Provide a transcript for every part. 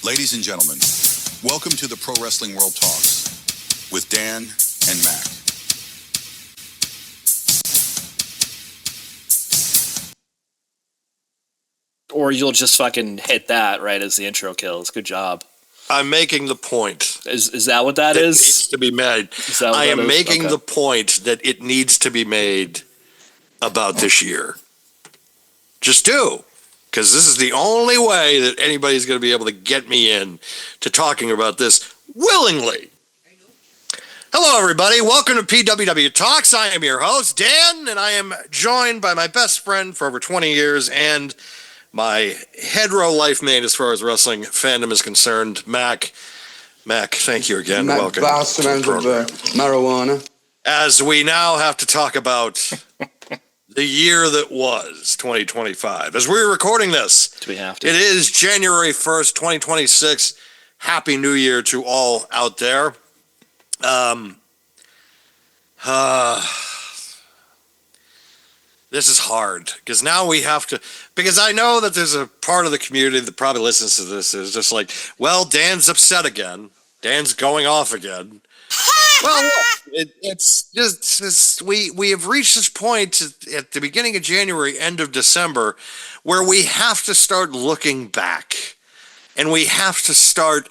Ladies and gentlemen, welcome to the Pro Wrestling World Talks with Dan and Mac. Or you'll just fucking hit that right as the intro kills. Good job. I'm making the point. Is that what that is? It needs to be made. I am making the point that it needs to be made about this year. Just do. Because this is the only way that anybody's going to be able to get me in to talking about this willingly. Hello, everybody. Welcome to PWW Talks. I am your host, Dan, and I am joined by my best friend for over 20 years and my hetero life mate as far as wrestling fandom is concerned, Mac. Mac, thank you again. Mac Welcome. Bastard of marijuana. As we now have to talk about the year that was 2025. As we're recording this, Do we have to? It is January 1st, 2026. Happy New Year to all out there. This is hard because now we have to, because I know that there's a part of the community that probably listens to this is just like, well, Dan's upset again. Dan's going off again. Well, it's just we have reached this point at the beginning of January, end of December, where we have to start looking back, and we have to start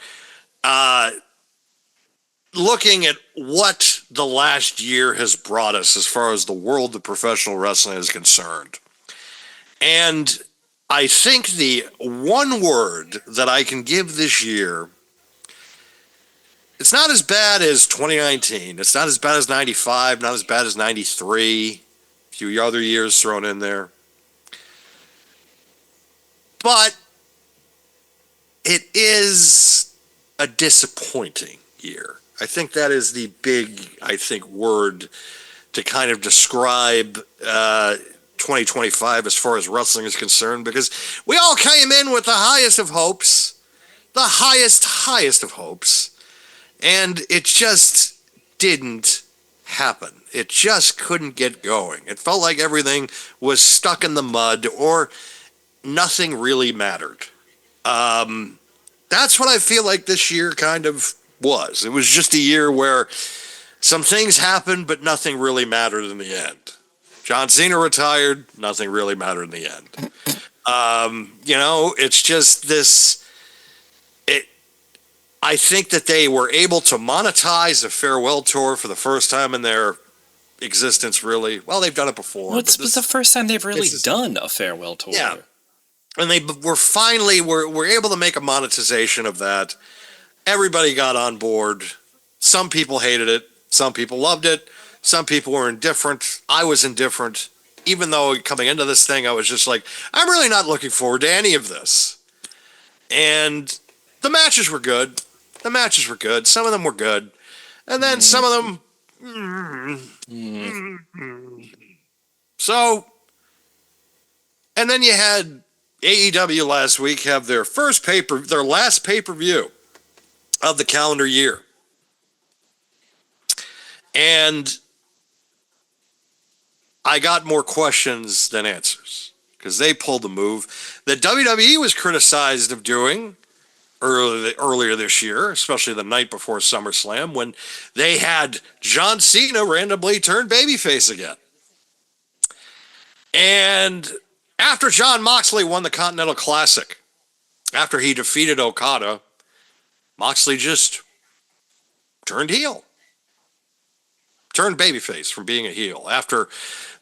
looking at what the last year has brought us as far as the world of professional wrestling is concerned. And I think the one word that I can give this year, it's not as bad as 2019. It's not as bad as 95, not as bad as 93. A few other years thrown in there. But it is a disappointing year. I think that is the big, word to kind of describe 2025 as far as wrestling is concerned, because we all came in with the highest of hopes, highest of hopes, and it just didn't happen. It just couldn't get going. It felt like everything was stuck in the mud or nothing really mattered. That's what I feel like this year kind of was. It was just a year where some things happened, but nothing really mattered in the end. John Cena retired, nothing really mattered in the end. It's just this. I think that they were able to monetize a farewell tour for the first time in their existence, really. Well, they've done it before. Well, it's the first time they've really done a farewell tour. Yeah. And they were finally were able to make a monetization of that. Everybody got on board. Some people hated it. Some people loved it. Some people were indifferent. I was indifferent. Even though coming into this thing, I was just like, I'm really not looking forward to any of this. And the matches were good. Some of them were good. And then some of them... So, and then you had AEW last week have their last pay-per-view of the calendar year. And I got more questions than answers because they pulled the move that WWE was criticized of doing earlier this year, especially the night before SummerSlam, when they had John Cena randomly turn babyface again. And after Jon Moxley won the Continental Classic, after he defeated Okada, Moxley just turned heel. Turned babyface from being a heel. After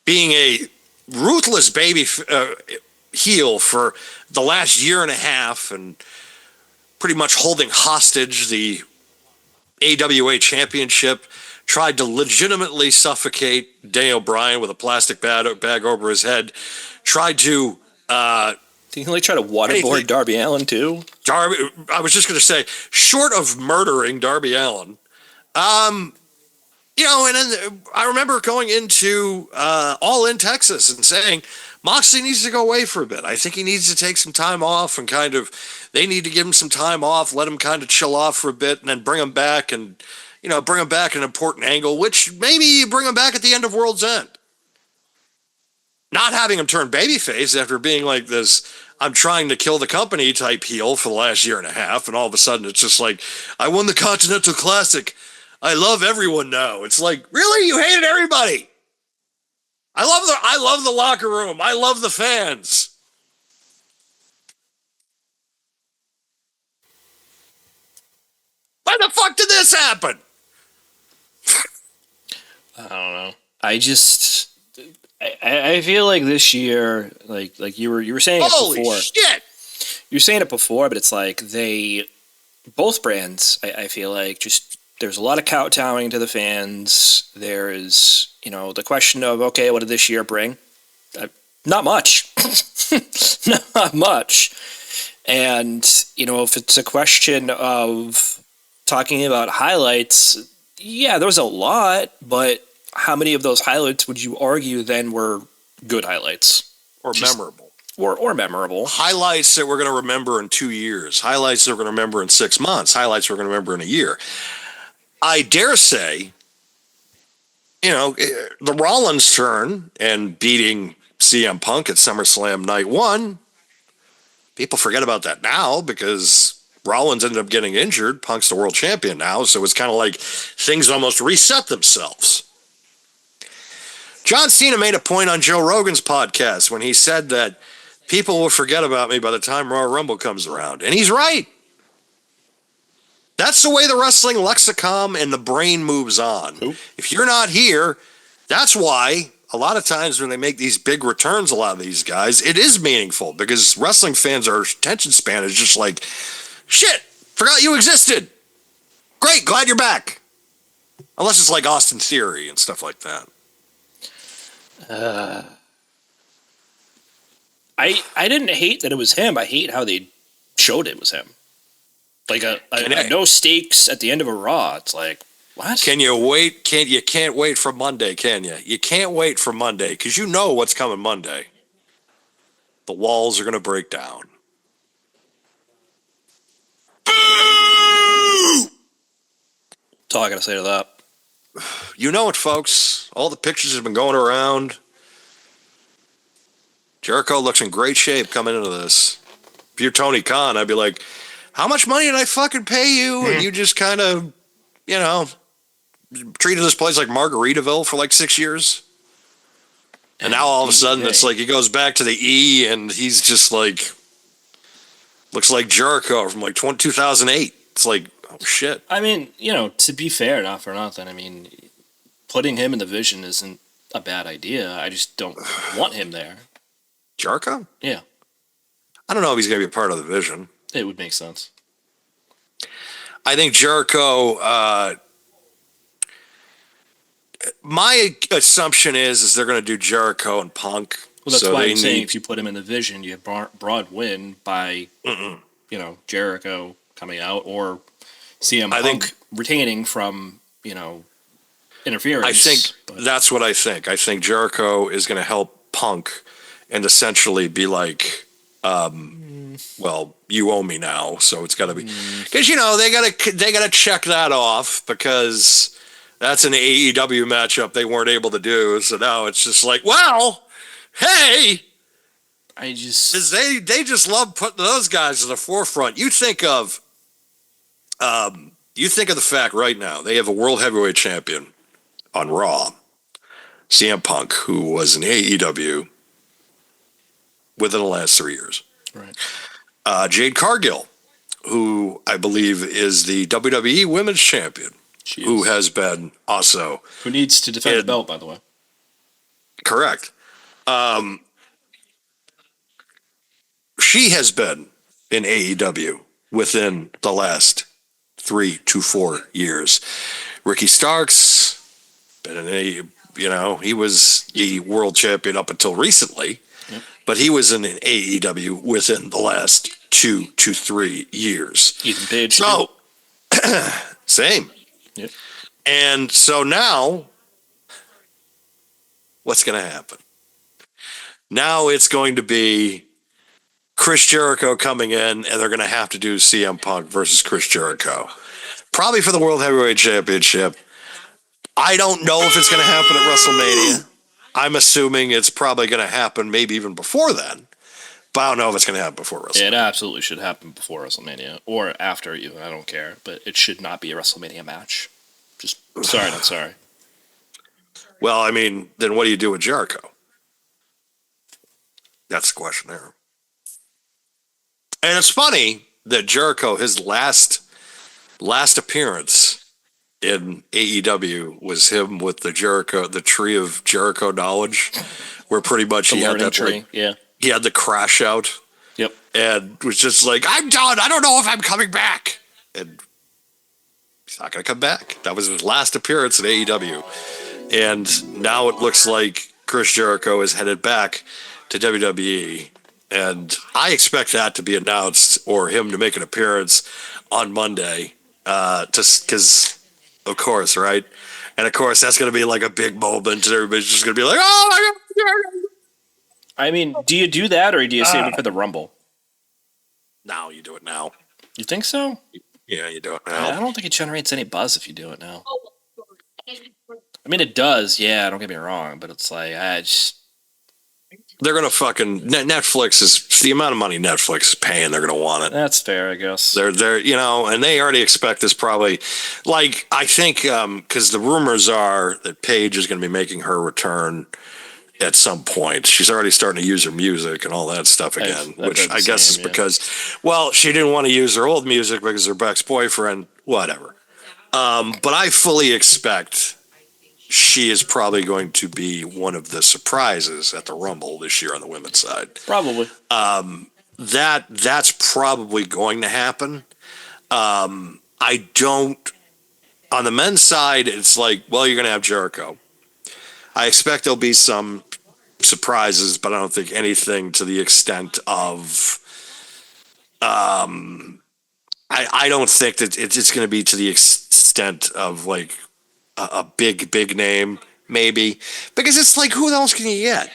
being a ruthless heel for the last year and a half and pretty much holding hostage the AWA Championship, tried to legitimately suffocate Daniel Bryan with a plastic bag over his head, tried to... Did he try to waterboard Darby Allin too? I was just going to say, short of murdering Darby Allin, and then I remember going into All In Texas and saying, Moxley needs to go away for a bit. I think he needs to take some time off and they need to give him some time off, let him kind of chill off for a bit, and then bring him back and, bring him back an important angle, which maybe you bring him back at the end of World's End. not having him turn babyface after being like this I'm trying to kill the company type heel for the last year and a half, and all of a sudden it's just like, I won the Continental Classic. I love everyone now. It's like, really? You hated everybody. I love the locker room. I love the fans. Why the fuck did this happen? I don't know. I feel like this year, like you were saying it Holy before. shit. You were saying it before, but it's like both brands, I feel like, just there's a lot of kowtowing to the fans. There is, the question of, okay, what did this year bring? Not much. Not much. And, if it's a question of talking about highlights, yeah, there was a lot, but how many of those highlights would you argue then were good highlights? Or memorable. Or memorable. Highlights that we're going to remember in 2 years. Highlights that we're going to remember in 6 months. Highlights we're going to remember in a year. I dare say, the Rollins turn and beating CM Punk at SummerSlam Night 1, people forget about that now because Rollins ended up getting injured. Punk's the world champion now, so it's kind of like things almost reset themselves. John Cena made a point on Joe Rogan's podcast when he said that people will forget about me by the time Royal Rumble comes around. And he's right. That's the way the wrestling lexicon and the brain moves on. Ooh. If you're not here, that's why a lot of times when they make these big returns, a lot of these guys, it is meaningful because wrestling fans, our attention span is just like, shit, forgot you existed. Great, glad you're back. Unless it's like Austin Theory and stuff like that. I didn't hate that it was him. I hate how they showed it was him. Like a no stakes at the end of a Raw. It's like, what? Can you wait? You can't wait for Monday, can you? You can't wait for Monday because you know what's coming Monday. The walls are going to break down. That's all I gotta say to that. You know it, folks. All the pictures have been going around. Jericho looks in great shape coming into this. If you're Tony Khan, I'd be like, how much money did I fucking pay you? And you just kind of, treated this place like Margaritaville for like 6 years. And now all of a sudden it's like he goes back to the E and he's just like, looks like Jericho from like 2008. It's like, oh shit. I mean, to be fair, not for nothing, I mean, putting him in the Vision isn't a bad idea. I just don't want him there. Jericho? Yeah. I don't know if he's going to be a part of the Vision. It would make sense. I think Jericho, my assumption is they're going to do Jericho and Punk. Well, that's why I'm saying if you put him in the Vision, you have broad win by, Jericho coming out or CM Punk retaining from, interference. I think that's what I think. I think Jericho is going to help Punk and essentially be like, well, you owe me now, so it's got to be because they got to check that off because that's an AEW matchup they weren't able to do. So now it's just like, well, hey, they just love putting those guys in the forefront. You think of the fact right now they have a world heavyweight champion on Raw, CM Punk, who was in AEW within the last 3 years. Right. Jade Cargill, who I believe is the WWE Women's Champion, who has been also... Who needs to defend the belt, by the way. Correct. She has been in AEW within the last 3 to 4 years. Ricky Starks, been in he was the world champion up until recently. Yep. But he was in AEW within the last 2 to 3 years. Ethan Page. So, same. Yep. And so now, what's going to happen? Now it's going to be Chris Jericho coming in, and they're going to have to do CM Punk versus Chris Jericho. Probably for the World Heavyweight Championship. I don't know if it's going to happen at WrestleMania. I'm assuming it's probably going to happen maybe even before then. But I don't know if it's going to happen before WrestleMania. It absolutely should happen before WrestleMania or after even. I don't care, but it should not be a WrestleMania match. Just sorry, not sorry. Well, I mean, then what do you do with Jericho? That's the question there. And it's funny that Jericho, his last appearance in AEW was him with the tree of Jericho knowledge, where pretty much he had that tree. Yeah. He had the crash out. Yep. And was just like, I'm done. I don't know if I'm coming back. And he's not going to come back. That was his last appearance in AEW. And now it looks like Chris Jericho is headed back to WWE. And I expect that to be announced or him to make an appearance on Monday. Because, of course, right? And, of course, that's going to be like a big moment. And everybody's just going to be like, oh, my God. I mean, do you do that or do you save it for the Rumble? Now you do it now. You think so? Yeah, you do it now. I don't think it generates any buzz if you do it now. I mean, it does, yeah, don't get me wrong, but it's like, they're going to fucking... Netflix is... The amount of money Netflix is paying, they're going to want it. That's fair, I guess. They're and they already expect this probably... Like, I think, because the rumors are that Paige is going to be making her return at some point. She's already starting to use her music and all that stuff again, which I guess is because, well, she didn't want to use her old music because her ex-boyfriend, whatever. But I fully expect she is probably going to be one of the surprises at the Rumble this year on the women's side. Probably. That's probably going to happen. I don't... On the men's side, it's like, well, you're going to have Jericho. I expect there'll be some surprises, but I don't think anything to the extent of... I don't think that it's going to be to the extent of like a big name, maybe, because it's like, who else can you get?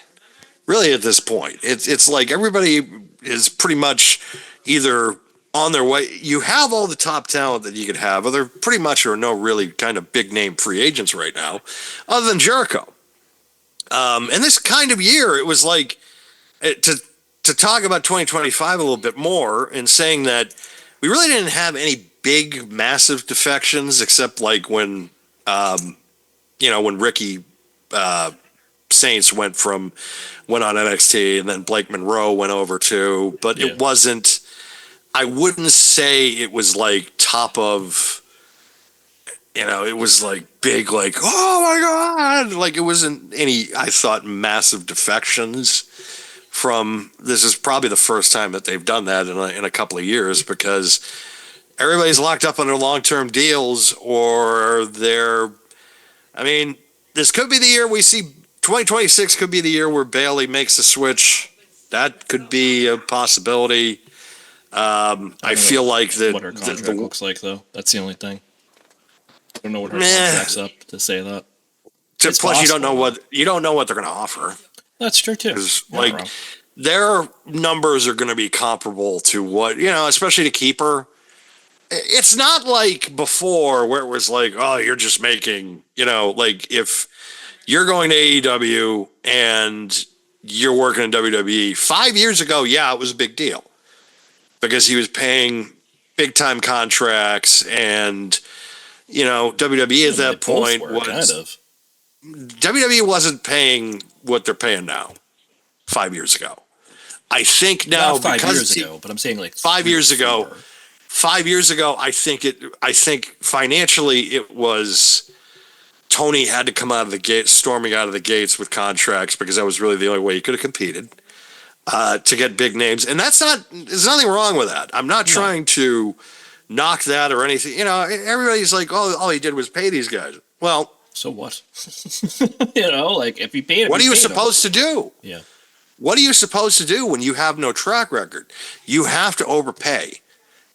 Really, at this point, it's like everybody is pretty much either on their way. You have all the top talent that you could have, but there pretty much are no really kind of big name free agents right now, other than Jericho. And this kind of year, it was like to talk about 2025 a little bit more and saying that we really didn't have any big, massive defections except like when Ricky Saints went on NXT and then Blake Monroe went over too, but It wasn't, I wouldn't say it was like top of, it was like big, like, oh my God, like it wasn't any, I thought, massive defections from, this is probably the first time that they've done that in a couple of years because everybody's locked up under long-term deals or this could be the year we see, 2026 could be the year where Bayley makes the switch. That could be a possibility. I feel like that. What her contract looks like, though. That's the only thing. I don't know what her contract's up to say that. Plus, possible. you don't know what they're going to offer. That's true too. Like their numbers are going to be comparable to what especially to keep her. It's not like before where it was like, oh, you're just making, like if you're going to AEW and you're working in WWE 5 years ago, yeah, it was a big deal because he was paying big time contracts and, WWE at that point was WWE wasn't paying what they're paying now 5 years ago. I think now, not 5 years ago, but I'm saying like 5 years ago. 5 years ago, I think financially it was Tony had to come out of the gate, storming out of the gates with contracts because that was really the only way he could have competed to get big names. And there's nothing wrong with that. I'm not trying to knock that or anything. Everybody's like, oh, all he did was pay these guys. Well, so what? Like if he paid him, what are you supposed to do? Yeah. What are you supposed to do when you have no track record? You have to overpay.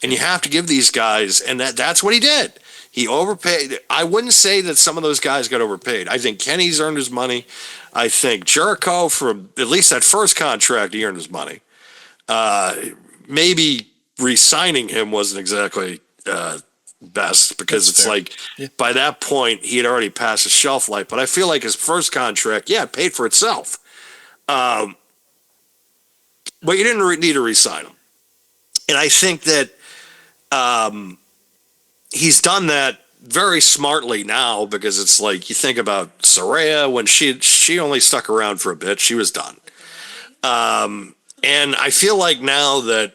And you have to give these guys, and that's what he did. He overpaid. I wouldn't say that some of those guys got overpaid. I think Kenny's earned his money. I think Jericho, for at least that first contract, he earned his money. Maybe re-signing him wasn't exactly best because That's it's fair. like Yeah. by that point he had already passed his shelf life. But I feel like his first contract, yeah, it paid for itself. But you didn't need to re-sign him. And I think that he's done that very smartly now because it's like you think about Soraya when she only stuck around for a bit, she was done. And I feel like now that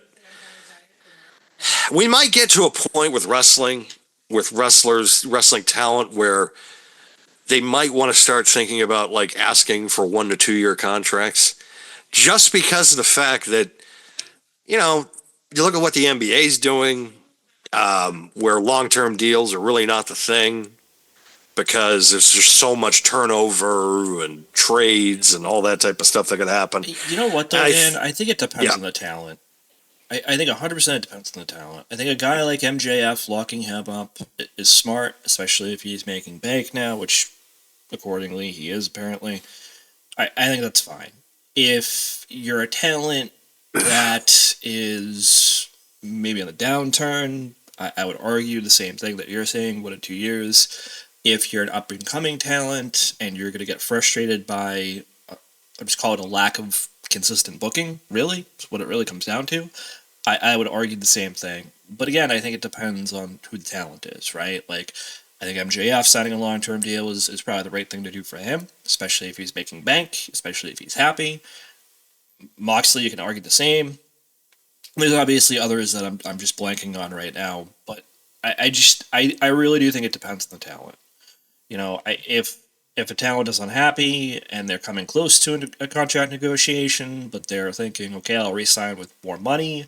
we might get to a point with wrestling, with wrestlers, wrestling talent, where they might want to start thinking about like asking for 1 to 2 year contracts, just because of the fact that you look at what the NBA is doing, where long term deals are really not the thing because there's just so much turnover and trades and all that type of stuff that could happen. You know what, though, Dan? I think it depends Yeah. on the talent. I think 100% depends on the talent. I think a guy like MJF locking him up is smart, especially if he's making bank now, which accordingly he is apparently. I think that's fine. If you're a talent that is maybe on the downturn, I would argue the same thing that you're saying, 1 to 2 years. If you're an up and coming talent and you're going to get frustrated by, I just call it a lack of consistent booking, really, is what it really comes down to. I would argue the same thing. But again, I think it depends on who the talent is, right? Like, I think MJF signing a long term deal is probably the right thing to do for him, especially if he's making bank, especially if he's happy. Moxley, you can argue the same. There's obviously others that I'm just blanking on right now, but I really do think it depends on the talent. If a talent is unhappy and they're coming close to a contract negotiation, but they're thinking, okay, I'll re-sign with more money,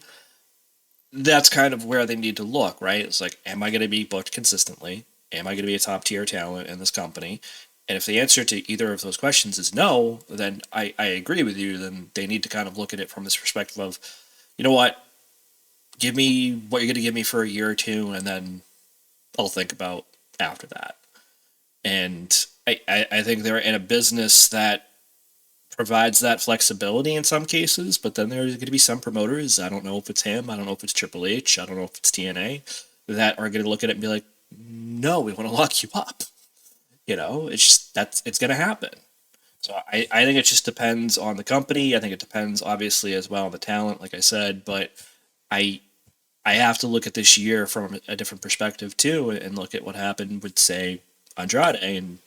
that's kind of where they need to look, right? It's like, am I going to be booked consistently? Am I going to be a top tier talent in this company? And if the answer to either of those questions is no, then I agree with you. Then they need to kind of look at it from this perspective of, you know what, give me what you're going to give me for a year or two, and then I'll think about after that. And I think they're in a business that provides that flexibility in some cases, but then there's going to be some promoters, I don't know if it's him, I don't know if it's Triple H, I don't know if it's TNA, that are going to look at it and be like, no, we want to lock you up. It's going to happen. So I think it just depends on the company. I think it depends obviously as well on the talent, like I said, but I I have to look at this year from a different perspective too, and look at what happened with, say, Andrade, and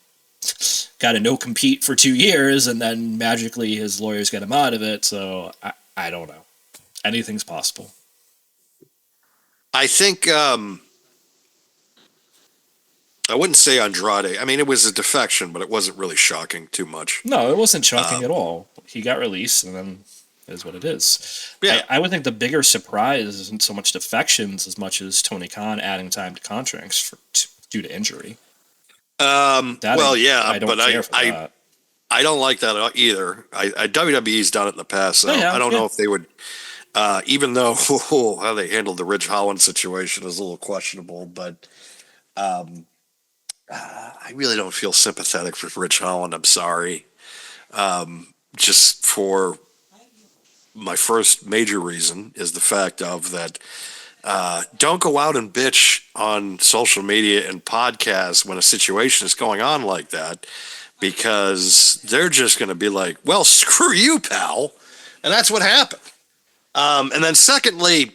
got a no compete for 2 years, and then magically his lawyers get him out of it. So I don't know. Anything's possible. I think I wouldn't say Andrade. I mean, it was a defection, but it wasn't really shocking too much. No, it wasn't shocking at all. He got released, and then it is what it is. Yeah. I would think the bigger surprise isn't so much defections as much as Tony Khan adding time to contracts due to injury. Well, yeah, I don't but care for that. I don't like that either. WWE's done it in the past, so Yeah, I don't yeah. know if they would. Even though how they handled the Ridge Holland situation is a little questionable, but I really don't feel sympathetic for Ridge Holland. I'm sorry. Just for my first major reason is the fact of that. Don't go out and bitch on social media and podcasts when a situation is going on like that, because they're just going to be like, well, screw you, pal. And that's what happened. And then secondly,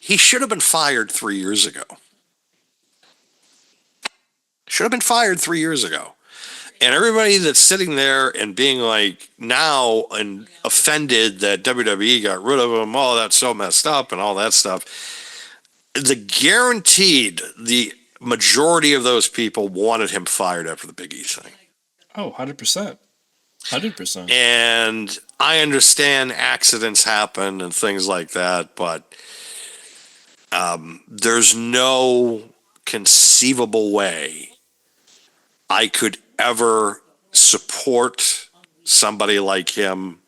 he should have been fired 3 years ago. Should have been fired 3 years ago. And everybody that's sitting there and being like now and offended that WWE got rid of him, oh, that's so messed up and all that stuff. The majority of those people wanted him fired after the Big E thing. Oh, 100%. 100%. And I understand accidents happen and things like that, but there's no conceivable way I could ever support somebody like him.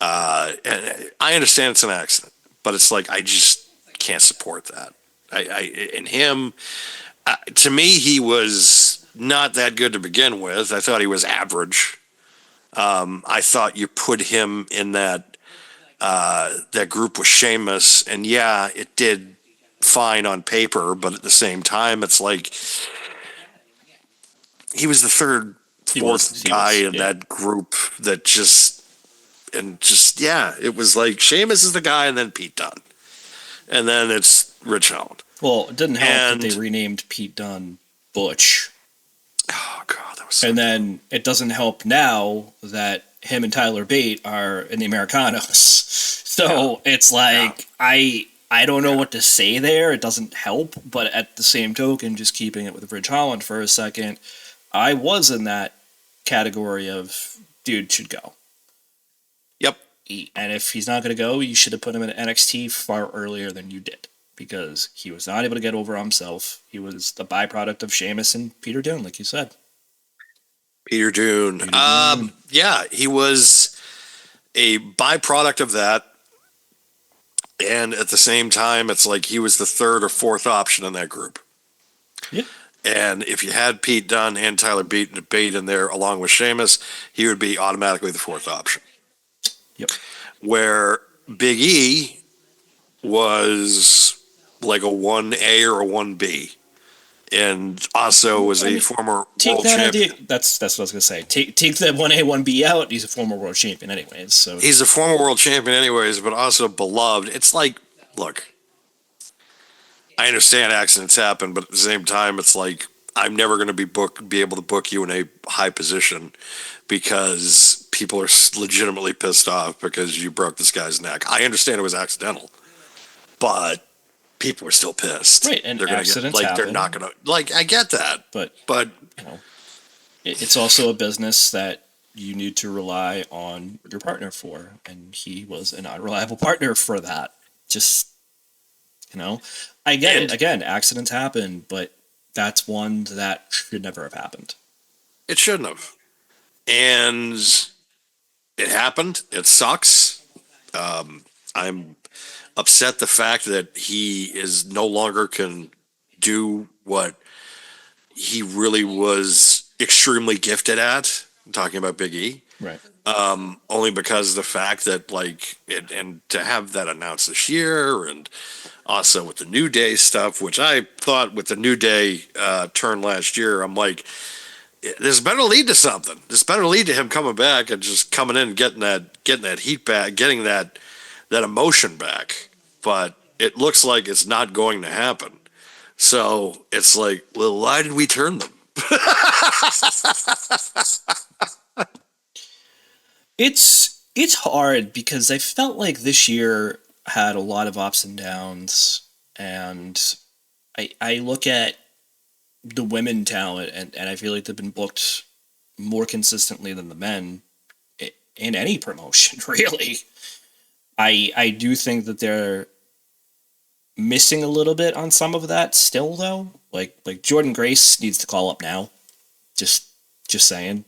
And I understand it's an accident, but it's like I just can't support that. To me, he was not that good to begin with. I thought he was average. I thought you put him in that group with Sheamus, and yeah, it did fine on paper, but at the same time, it's like he was the third, fourth guy in that group that it was like Sheamus is the guy, and then Pete Dunne, and then it's Rich Holland. Well, it didn't help that they renamed Pete Dunne Butch. Oh God, that was. So and then it doesn't help now that him and Tyler Bate are in the Americanos. So it's like I don't know what to say there. It doesn't help, but at the same token, just keeping it with Ridge Holland for a second, I was in that category of dude should go. Yep. And if he's not going to go, you should have put him in NXT far earlier than you did, because he was not able to get over himself. He was the byproduct of Sheamus and Peter Dunne, like you said. Peter Dunne. Yeah, he was a byproduct of that. And at the same time, it's like he was the third or fourth option in that group. Yeah. And if you had Pete Dunne and Tyler Bate in there along with Sheamus, he would be automatically the fourth option. Yep. Where Big E was like a 1A or a 1B. And also was a former world champion. That's what I was gonna say. Take the 1A 1B out. He's a former world champion, anyways. So he's a former world champion, anyways, but also beloved. It's like, look, I understand accidents happen, but at the same time, it's like I'm never going to be able to book you in a high position because people are legitimately pissed off because you broke this guy's neck. I understand it was accidental, but people are still pissed. Right, and they're accidents happen. They're not gonna I get that, but you know, it's also a business that you need to rely on your partner for, and he was an unreliable partner for that. Just I get it. Again, accidents happen, but that's one that should never have happened. It shouldn't have, and it happened. It sucks. I'm upset the fact that he is no longer can do what he really was extremely gifted at. I'm talking about Big E. Right. Only because of the fact that and to have that announced this year, and also with the New Day stuff, which I thought with the New Day turn last year, I'm like, this better lead to something. This better lead to him coming back and just coming in and getting that heat back, getting that emotion back. But it looks like it's not going to happen. So it's like, well, why did we turn them? It's hard because I felt like this year had a lot of ups and downs, and I look at the women talent and I feel like they've been booked more consistently than the men in any promotion, really. I do think that they're missing a little bit on some of that still, though. Like Jordan Grace needs to call up now. Just saying.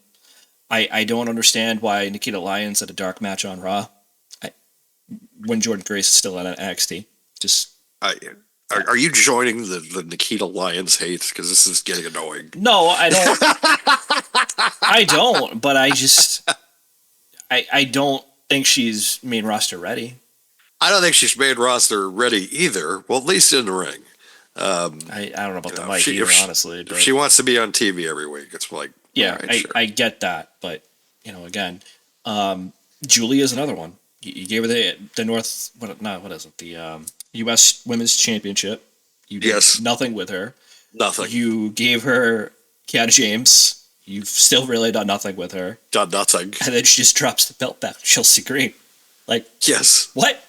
I don't understand why Nikita Lyons had a dark match on Raw when Jordan Grace is still at NXT. Are you joining the Nikita Lyons hate? Because this is getting annoying. No, I don't. I don't. But I don't think she's main roster ready. I don't think she's main roster ready either. Well, at least in the ring. I don't know about the mic either, honestly. But if she wants to be on TV every week, it's like, yeah, right, sure. I get that, but again, Julie is another one. You gave her the North, what is it? The U.S. Women's Championship. You did nothing with her. Nothing. You gave her Kiana James. You've still really done nothing with her. Done nothing. And then she just drops the belt back to Chelsea Green. Like, yes. What?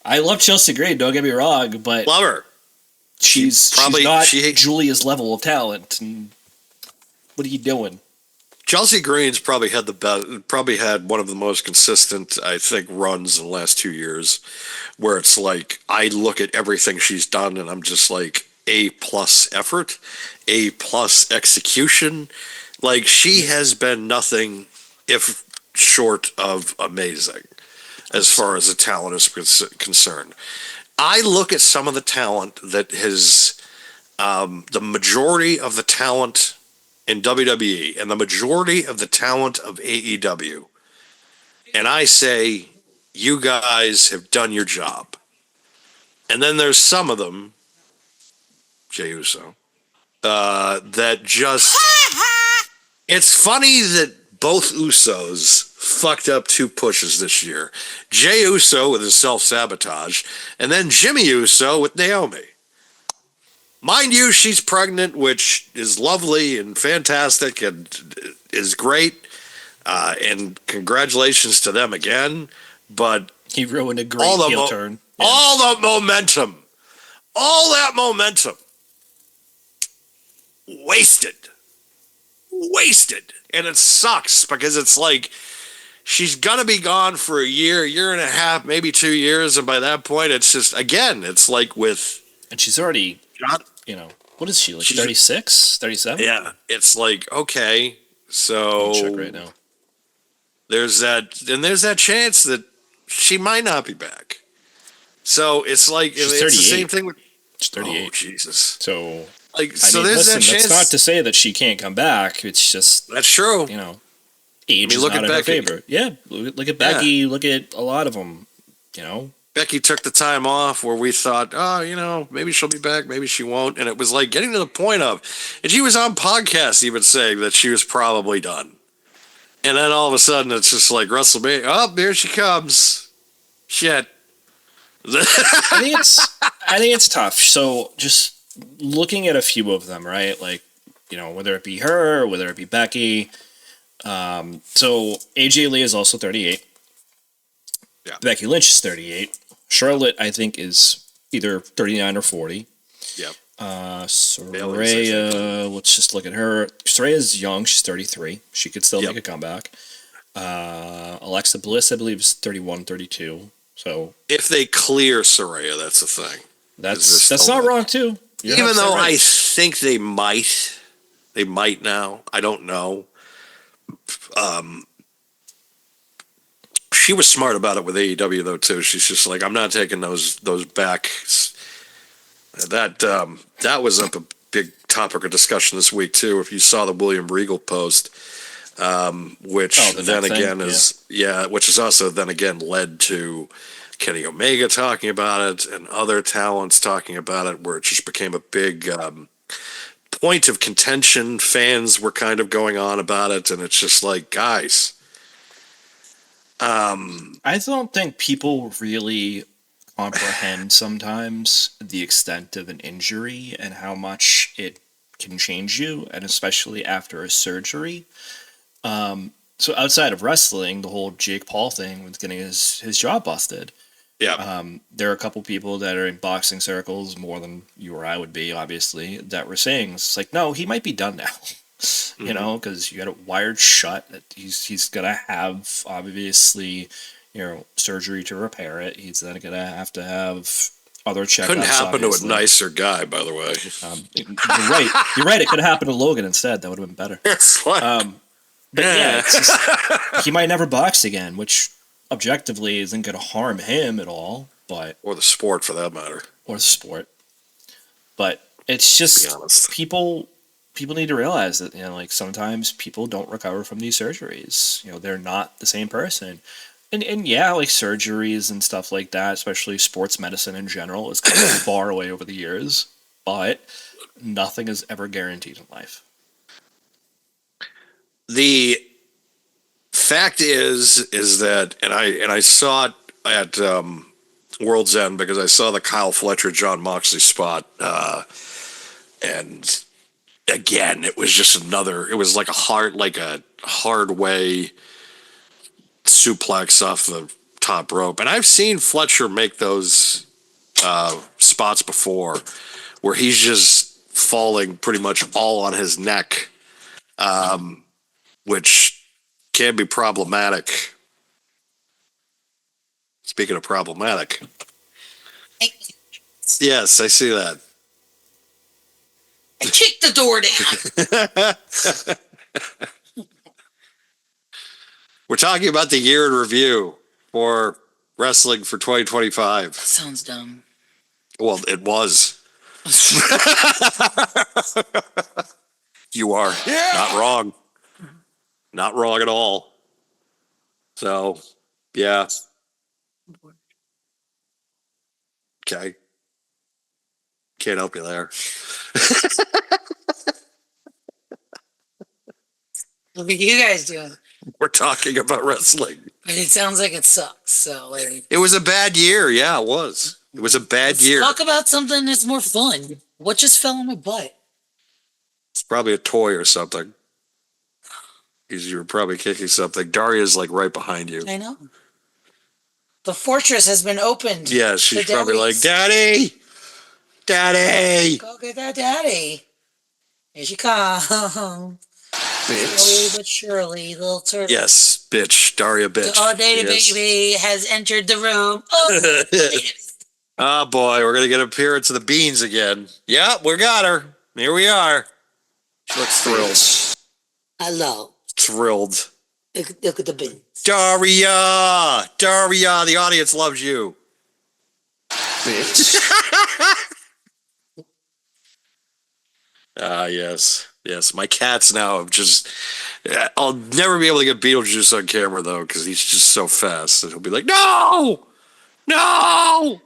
I love Chelsea Green. Don't get me wrong, but love her. She's not Julia's level of talent. And what are you doing? Chelsea Green's probably had one of the most consistent, I think, runs in the last 2 years, where it's like I look at everything she's done and I'm just like A+ effort, A+ execution. Like she has been nothing if short of amazing as far as the talent is concerned. I look at some of the talent that has the majority of the talent in WWE and the majority of the talent of AEW, and I say, you guys have done your job. And then there's some of them Jey Uso. That just... It's funny that both Usos fucked up 2 pushes this year. Jey Uso with his self-sabotage, and then Jimmy Uso with Naomi. Mind you, she's pregnant, which is lovely and fantastic and is great. And congratulations to them again. But He ruined a great heel turn. Yeah. All that momentum, wasted. And it sucks because it's like she's going to be gone for a year and a half, maybe 2 years. And by that point, it's just, again, it's like with... And she's already, what is she, like 36, 37? Yeah, it's like, okay, so... Check right now. There's that chance that she might not be back. So it's like, She's it's 38. the same thing with... She's 38. Oh, Jesus. So... There's listen, that chance. that's not to say that she can't come back. It's just... That's true. Age is look not at in her Becky. favor. Yeah, look at Becky. Yeah. Look at a lot of them, Becky took the time off where we thought, maybe she'll be back, maybe she won't. And it was like getting to the point of, and she was on podcasts even saying that she was probably done. And then all of a sudden it's just like WrestleMania. Oh, here she comes. Shit. I think it's tough. So just looking at a few of them, right? Like, whether it be her, or whether it be Becky. So AJ Lee is also 38. Yeah. Becky Lynch is 38. Charlotte, I think, is either 39 or 40. Yep. Saraya, let's just look at her. Saraya's young. She's 33. She could still make a comeback. Alexa Bliss, I believe, is 31, 32. So if they clear Saraya, that's the thing. That's not wrong too. Even though I think they might now. I don't know. She was smart about it with AEW though too. She's just like, I'm not taking those back. That was a big topic of discussion this week too. If you saw the William Regal post, which then again which is also then again led to Kenny Omega talking about it and other talents talking about it, where it just became a big point of contention. Fans were kind of going on about it, and it's just like, guys. I don't think people really comprehend sometimes the extent of an injury and how much it can change you, and especially after a surgery. So outside of wrestling, the whole Jake Paul thing with getting his jaw busted. Yeah. There are a couple people that are in boxing circles, more than you or I would be, obviously, that were saying, it's like, no, he might be done now. Because you got it wired shut. That he's gonna have, obviously, surgery to repair it. He's then gonna have to have other checkups. Couldn't happen obviously. to a nicer guy, by the way. You're right. It could have happened to Logan instead. That would have been better. It's like, but it's just, he might never box again, which objectively isn't going to harm him at all. Or the sport, for that matter. Or the sport. But it's just people need to realize that sometimes people don't recover from these surgeries. They're not the same person. And surgeries and stuff like that, especially sports medicine in general, has come far away over the years. But nothing is ever guaranteed in life. The fact is that, and I saw it at World's End because I saw the Kyle Fletcher John Moxley spot, and again, it was just it was like a hard way suplex off the top rope. And I've seen Fletcher make those spots before where he's just falling pretty much all on his neck, which can be problematic. Speaking of problematic. Yes, I see that. I kicked the door down. We're talking about the year in review for wrestling for 2025. Sounds dumb. Well, it was. You are not wrong. Not wrong at all. So, yeah. Okay. Can't help you there. What are you guys doing? We're talking about wrestling. But it sounds like it sucks. So like, It was a bad year. Yeah, it was. It was a bad let's year. talk about something that's more fun. What just fell on my butt? It's probably a toy or something. Because you were probably kicking something. Daria's like right behind you. I know. The fortress has been opened. Yeah, she's The probably like, daddies. Daddy! Go get that daddy. Here she comes. Slowly but surely, little turtle. Yes, bitch. Daria, bitch. Oh, Data Yes. Baby has entered the room. Oh, Oh boy, we're gonna get an appearance of the beans again. Yep, we got her. Here we are. She looks thrilled. hello. Thrilled. Look at the bin. Daria! Daria, the audience loves you. Ah, yes. Yes, my cats now have just. I'll never be able to get Beetlejuice on camera, though, because he's just so fast. And he'll be like, no! No!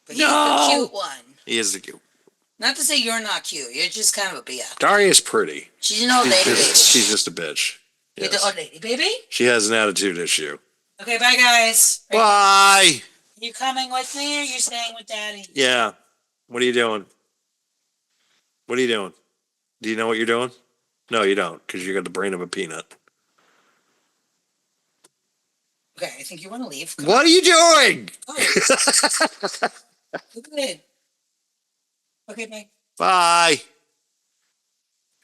But he's the cute one. He is the cute. Not to say you're not cute. You're just kind of a bitch. Daria's pretty. She's an old lady baby. She's just a bitch. You're Yes. the old lady baby? She has an attitude issue. Okay, bye guys. Bye! You coming with me or you staying with daddy? Yeah. What are you doing? What are you doing? Do you know what you're doing? No, you don't, because you got the brain of a peanut. Okay, I think you want to leave. Come What are you doing? on. Look at it. Okay, bye. Bye.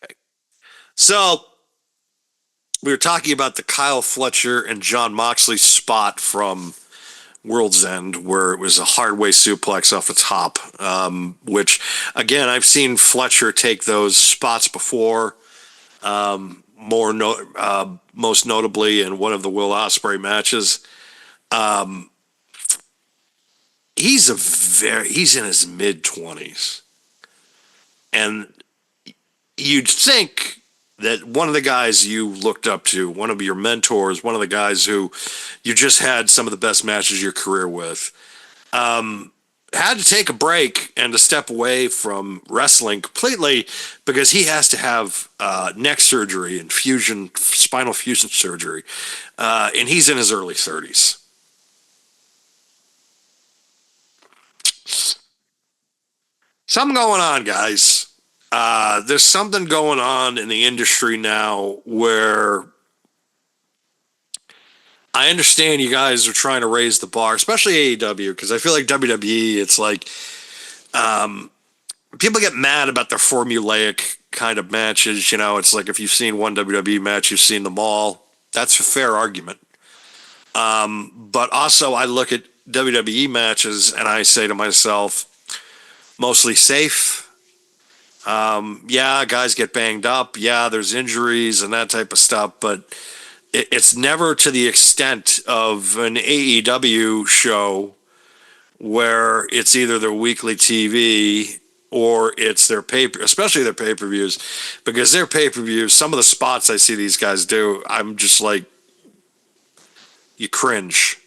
Okay. So, we were talking about the Kyle Fletcher and John Moxley spot from World's End, where it was a hardway suplex off the top, which, again, I've seen Fletcher take those spots before, most notably in one of the Will Ospreay matches. He's in his mid-20s. And you'd think that one of the guys you looked up to, one of your mentors, one of the guys who you just had some of the best matches of your career with, had to take a break and to step away from wrestling completely because he has to have neck surgery and spinal fusion surgery. And he's in his early 30s. Something going on, guys. There's something going on in the industry now where I understand you guys are trying to raise the bar, especially AEW, because I feel like WWE, it's like people get mad about their formulaic kind of matches. You know, it's like if you've seen one WWE match, you've seen them all. That's a fair argument. But also, I look at WWE matches and I say to myself, mostly safe. Yeah, guys get banged up. Yeah, there's injuries and that type of stuff, but it's never to the extent of an AEW show where it's either their weekly TV or it's their especially their pay-per-views, because their pay-per-views, some of the spots I see these guys do, I'm just like, you cringe.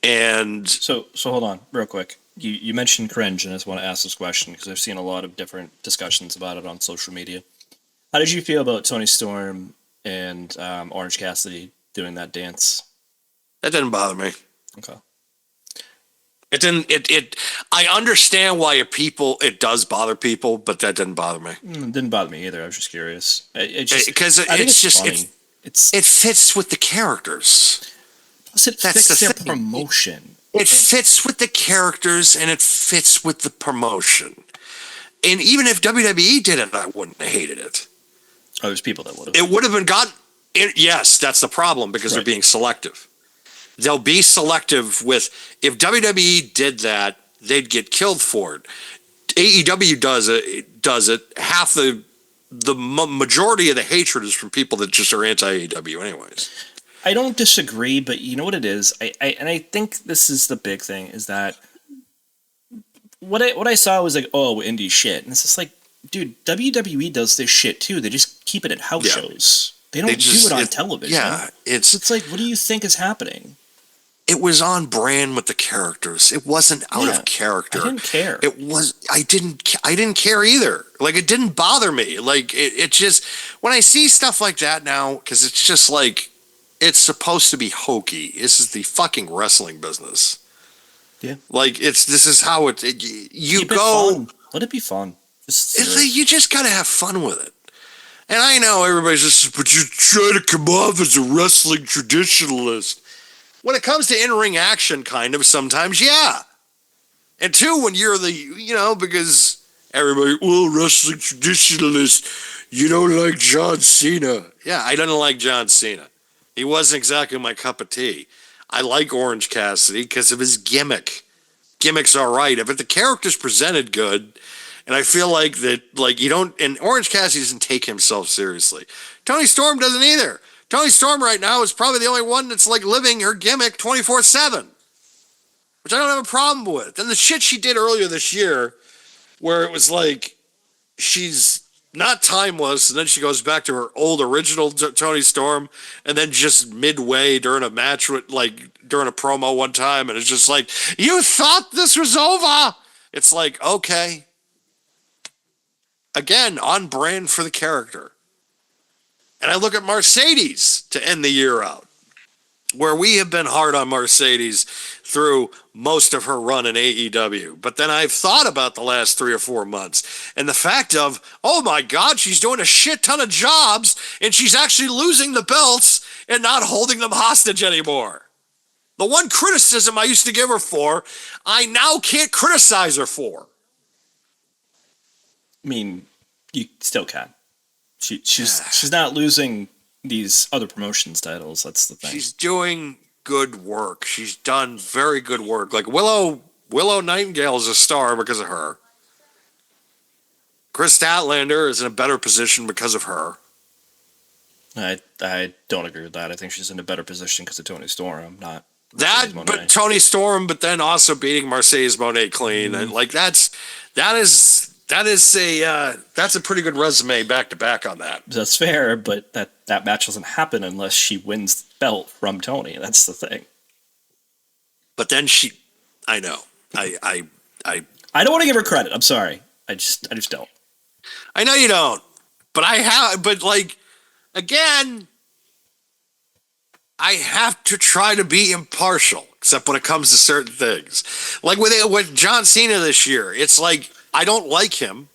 And So hold on, real quick. You mentioned cringe, and I just want to ask this question because I've seen a lot of different discussions about it on social media. How did you feel about Tony Storm and Orange Cassidy doing that dance? that didn't bother me. Okay. It didn't. I understand why it does bother people, but that didn't bother me. It didn't bother me either. I was just curious. Because I think it's just funny. it fits with the characters. Plus it That's fits the their thing. promotion. It fits with the characters and it fits with the promotion. And even if WWE did it, I wouldn't have hated it. Oh, there's people that would have. It would have been yes, that's the problem, because they're Right. being selective. They'll be selective with, if WWE did that, they'd get killed for it. AEW does it. Half the majority of the hatred is from people that just are anti-AEW anyways. I don't disagree, but you know what it is? I think this is the big thing, is that what I saw was like, oh, indie shit. And it's just like, dude, WWE does this shit too. They just keep it at house shows. They don't do it on television. Yeah, It's like, what do you think is happening? it was on brand with the characters. It wasn't out Yeah, of character. I didn't care. I didn't care either. Like, it didn't bother me. Like, it just, when I see stuff like that now, because it's just like, it's supposed to be hokey. This is the fucking wrestling business. Yeah. Like, this is how you Keep it go. fun. Let it be fun. Just It's like, you just got to have fun with it. And I know everybody's just, but you're trying to come off as a wrestling traditionalist. When it comes to in-ring action, kind of, sometimes, yeah. And two, when you're because everybody, well, wrestling traditionalist, you don't like John Cena. Yeah, I didn't like John Cena. He wasn't exactly my cup of tea. I like Orange Cassidy because of his gimmick. Gimmick's all right. If the character's presented good, and I feel like that, like, you don't, and Orange Cassidy doesn't take himself seriously. Tony Storm doesn't either. Tony Storm right now is probably the only one that's like living her gimmick 24/7, which I don't have a problem with. And the shit she did earlier this year, where it was like she's not timeless, and then she goes back to her old original Tony Storm, and then just midway during a match with, like, during a promo one time, and it's just like, you thought this was over. It's like, okay, again, on brand for the character. And I look at Mercedes to end the year out, where we have been hard on Mercedes through most of her run in AEW. But then I've thought about the last 3 or 4 months and the fact of, oh my God, she's doing a shit ton of jobs and she's actually losing the belts and not holding them hostage anymore. The one criticism I used to give her for, I now can't criticize her for. I mean, you still can. She's not losing these other promotions titles. That's the thing. She's doing good work. She's done very good work. Like Willow Nightingale is a star because of her. Chris Statlander is in a better position because of her. I don't agree with that. I think she's in a better position because of Tony Storm, not That, Mercedes Moné. but Tony Storm, but then also beating Mercedes Moné clean, and like that's a pretty good resume back to back on that. That's fair, but that match doesn't happen unless she wins the belt from Tony. That's the thing. But then I know, I don't want to give her credit. I'm sorry. I just don't. I know you don't, but like, again, I have to try to be impartial, except when it comes to certain things. Like with John Cena this year, it's like, I don't like him,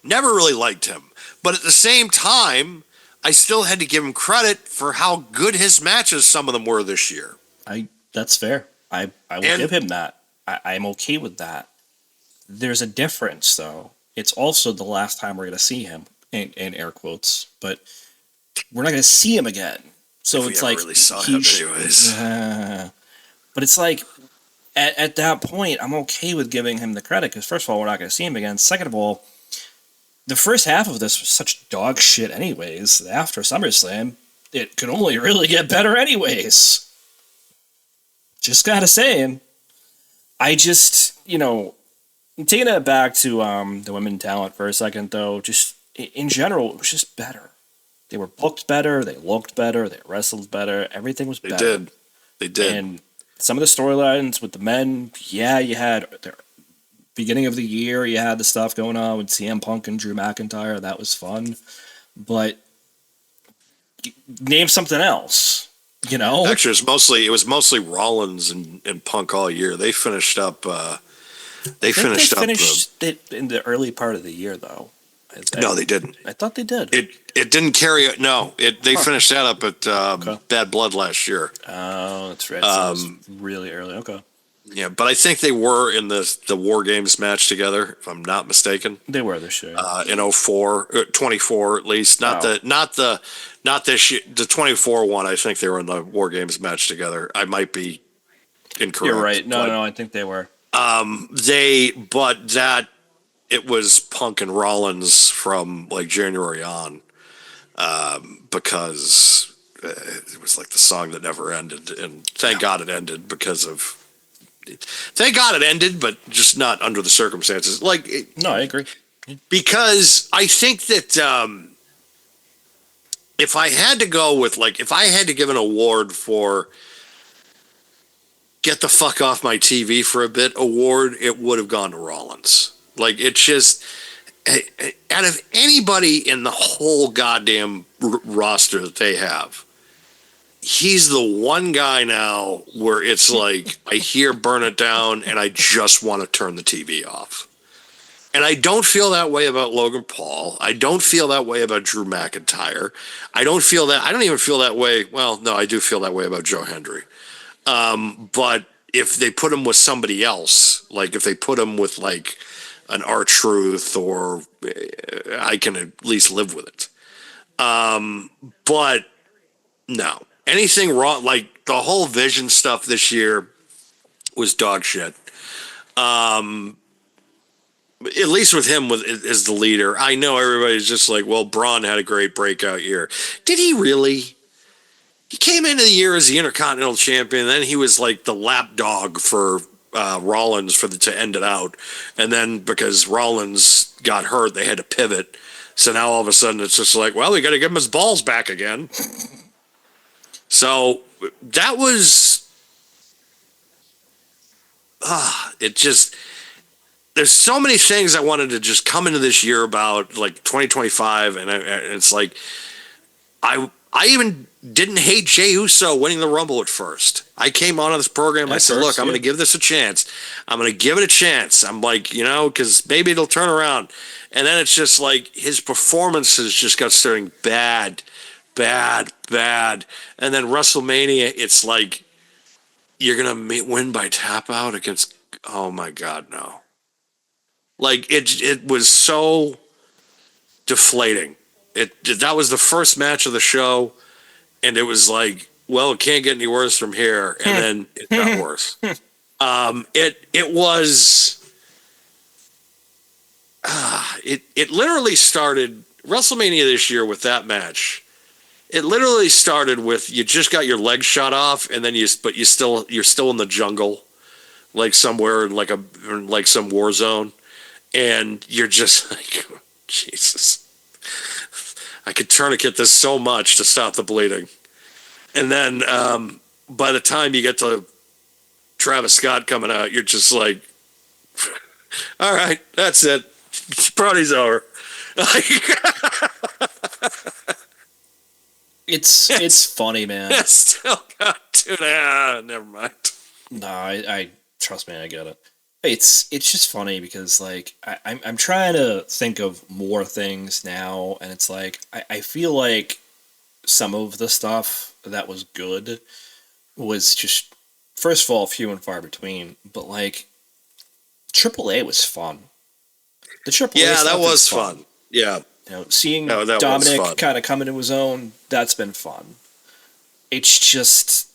never really liked him, but at the same time, I still had to give him credit for how good his matches, some of them were this year. That's fair. I will give him that. I'm okay with that. There's a difference, though. It's also the last time we're going to see him, in air quotes, but we're not going to see him again. So it's like, really saw him anyways. But it's like, at that point, I'm okay with giving him the credit, because first of all, we're not going to see him again. Second of all, the first half of this was such dog shit anyways. After SummerSlam, it could only really get better anyways. Just gotta say, I just, taking it back to the women talent for a second, though, just in general, it was just better. They were booked better, they looked better, they wrestled better, everything was better. They did. And some of the storylines with the men, yeah, you had the beginning of the year, you had the stuff going on with CM Punk and Drew McIntyre, that was fun. But name something else. Actually, it was mostly Rollins and Punk all year. They finished up. They finished it in the early part of the year, though. No, they didn't. I thought they did. It didn't carry it. No, they finished that up at Bad Blood last year. Oh, that's right. So it was really early. Okay. Yeah, but I think they were in the War Games match together, if I'm not mistaken. They were this year. In 24 at least. Not this year, the 24 one. I think they were in the War Games match together. I might be incorrect. You're right. No, I think they were. It was Punk and Rollins from like January on, because it was like the song that never ended, and thank God it ended Thank God it ended, but just not under the circumstances. No, I agree. Because I think that if I had to give an award for get the fuck off my TV for a bit award, it would have gone to Rollins. Like, it just, out of anybody in the whole goddamn roster that they have, he's the one guy now where it's like, I hear Burn It Down and I just want to turn the TV off. And I don't feel that way about Logan Paul. I don't feel that way about Drew McIntyre. I don't even feel that way. Well, no, I do feel that way about Joe Hendry. But if they put him with somebody else, like if they put him with like an R-Truth, or I can at least live with it. But no, anything wrong, like the whole Vision stuff this year was dog shit. At least with him as the leader. I know everybody's just like, well, Braun had a great breakout year. Did he really? He came into the year as the Intercontinental Champion, and then he was like the lapdog for Rollins to end it out. And then because Rollins got hurt, they had to pivot. So now all of a sudden it's just like, well, we got to give him his balls back again. So that was... it just... There's so many things I wanted to just come into this year about, like 2025, and it's like I even didn't hate Jey Uso winning the Rumble at first. I came on this program and I said, look, I'm going to give this a chance. I'm going to give it a chance. I'm like, because maybe it'll turn around. And then it's just like his performances just got starting bad. And then WrestleMania, it's like you're going to win by tap out against, oh my God, no. Like, it was so deflating. That was the first match of the show, and it was like, well, it can't get any worse from here, and then it got worse. It was... it literally started... WrestleMania this year with that match, it literally started with you just got your leg shot off, and then you're still in the jungle, like somewhere in like some war zone. And you're just like, oh, Jesus, I could tourniquet this so much to stop the bleeding. And then by the time you get to Travis Scott coming out, you're just like, all right, that's it. Party's over. It's funny, man. It's still got to... never mind. No, I trust me, I get it. It's just funny because like I'm trying to think of more things now, and it's like I feel like some of the stuff that was good was just, first of all, few and far between, but like AAA was fun. The AAA stuff that was fun. fun. Yeah. Seeing Dominic kind of come into his own, that's been fun. It's just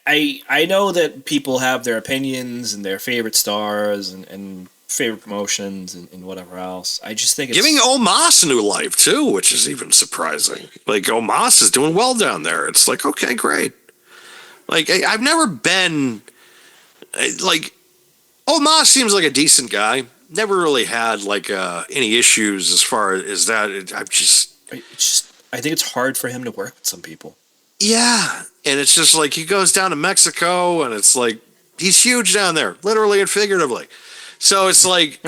I know that people have their opinions and their favorite stars and favorite promotions and whatever else. I just think it's... Giving Omos a new life, too, which is even surprising. Like, Omos is doing well down there. It's like, okay, great. Like, I've never been... Like, Omos seems like a decent guy. Never really had, like, any issues as far as that. I think it's hard for him to work with some people. Yeah, and it's just like he goes down to Mexico, and it's like he's huge down there, literally and figuratively. So it's like,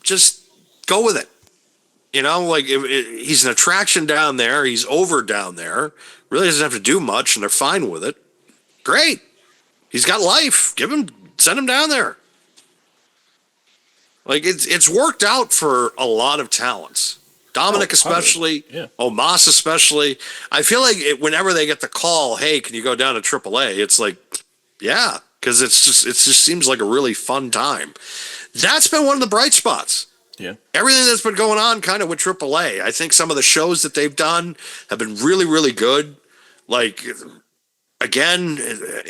just go with it. Like he's an attraction down there. He's over down there. Really doesn't have to do much, and they're fine with it. Great. He's got life. Send him down there. Like it's worked out for a lot of talents. Dominic especially, Omos especially. I feel like whenever they get the call, hey, can you go down to AAA? It's like, yeah, because it just seems like a really fun time. That's been one of the bright spots. Yeah, everything that's been going on kind of with AAA. I think some of the shows that they've done have been really, really good. Like, again,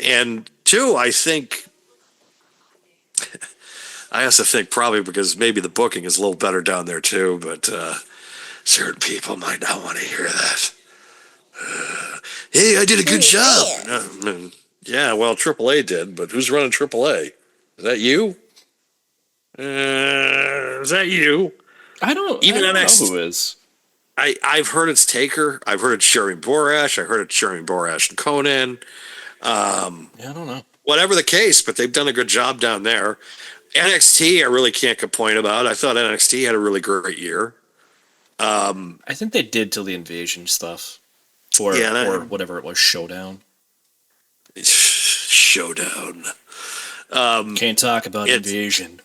and two, I think. I also think probably because maybe the booking is a little better down there too, but. Certain people might not want to hear that. Hey, I did a good job. Yeah, well, AAA did, but who's running AAA? Is that you? Is that you? I don't know who is. I've heard it's Taker. I've heard it's Sherry Borash. I heard it's Sherry Borash and Conan. I don't know. Whatever the case, but they've done a good job down there. NXT, I really can't complain about. I thought NXT had a really great year. I think they did till the invasion stuff, or Yeah, or whatever it was, Showdown. Showdown. Can't talk about It's- invasion.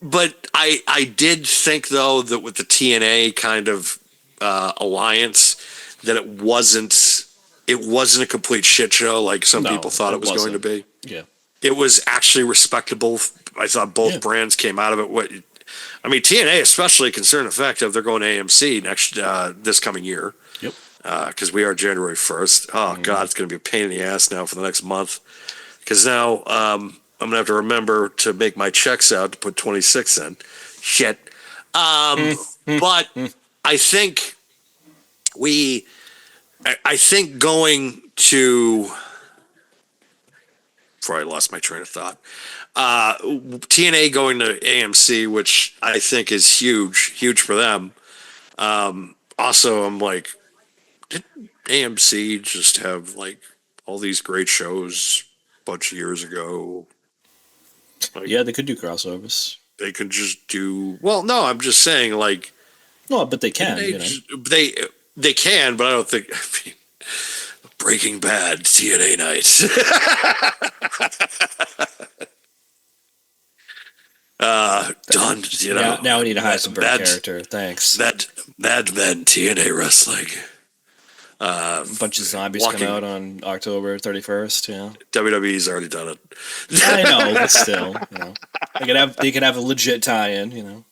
But I did think though that with the TNA kind of alliance, that it wasn't a complete shit show like some No, people thought it was going to wasn't. be. Yeah. It was actually respectable. I thought both brands came out of it. I mean, TNA especially concerned effective. They're going to AMC this coming year. Yep. Because we are January 1st. Oh God, it's going to be a pain in the ass now for the next month. Because now I'm going to have to remember to make my checks out to put 26 in. Shit. But I think I think going to, before I lost my train of thought, TNA going to AMC, which I think is huge for them. Also, I'm like, did AMC just have like all these great shows a bunch of years ago? Like, Yeah, they could do crossovers. they could just do. Well, no, I'm just saying like No, but they can. they can, but I don't think. I mean, Breaking Bad TNA night. Done. You know. Now we need a Heisenberg Mad- character. Thanks. Mad Men TNA wrestling. A bunch of zombies walking- come out on October 31st. Yeah. WWE's already done it. I know, but still, they could have a legit tie-in.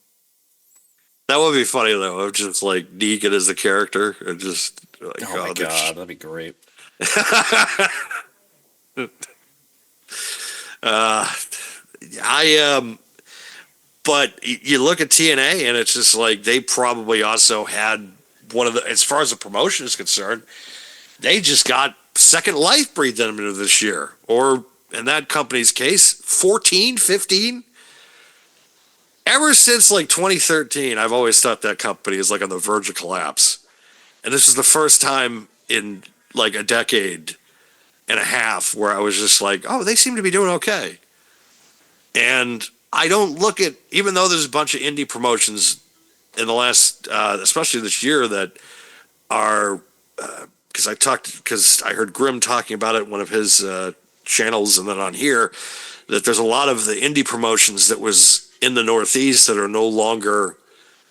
That would be funny though. Of just like Negan as the character, and just like, Oh my god, that'd be great. But you look at TNA, and it's just like they probably also had one of the, as far as the promotion is concerned, they just got second life breathed into this year, or in that company's case, 14, 15. Ever since like 2013, I've always thought that company is like on the verge of collapse. And this is the first time in like a decade and a half where I was just like, oh, they seem to be doing okay. And I don't look at, even though there's a bunch of indie promotions in the last, especially this year, that are, because I heard Grimm talking about it in one of his channels and then on here, that there's a lot of the indie promotions that was in the Northeast that are no longer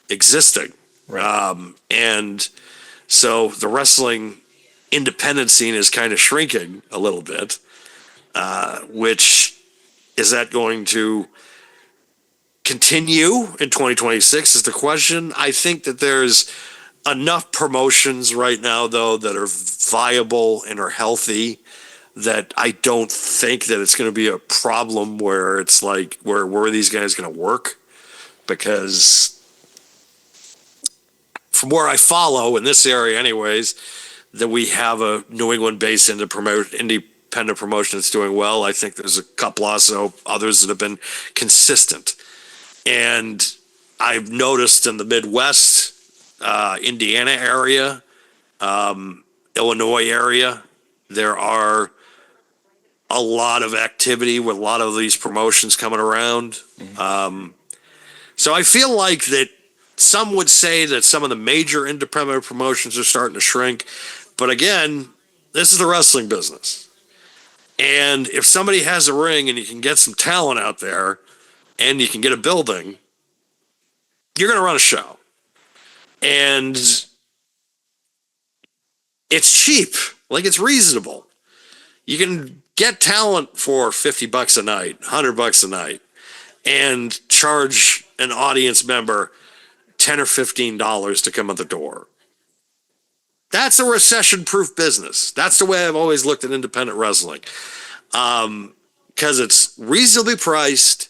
existing. Right. And so the wrestling independent scene is kind of shrinking a little bit, which is that going to continue in 2026 is the question. I think that there's enough promotions right now, though, that are viable and are healthy, that I don't think that it's going to be a problem where it's like, where are these guys going to work? Because from where I follow in this area anyways, that we have a New England-based independent promotion that's doing well. I think there's a couple also others that have been consistent. And I've noticed in the Midwest, Indiana area, Illinois area, there are a lot of activity with a lot of these promotions coming around. So I feel like that some would say that some of the major independent promotions are starting to shrink. But again, this is the wrestling business. And if somebody has a ring and you can get some talent out there and you can get a building, you're going to run a show. And it's cheap. Like, it's reasonable. You can get talent for $50 a night, $100 a night, and charge an audience member $10 or $15 to come at the door. That's a recession-proof business. That's the way I've always looked at independent wrestling. Because it's reasonably priced.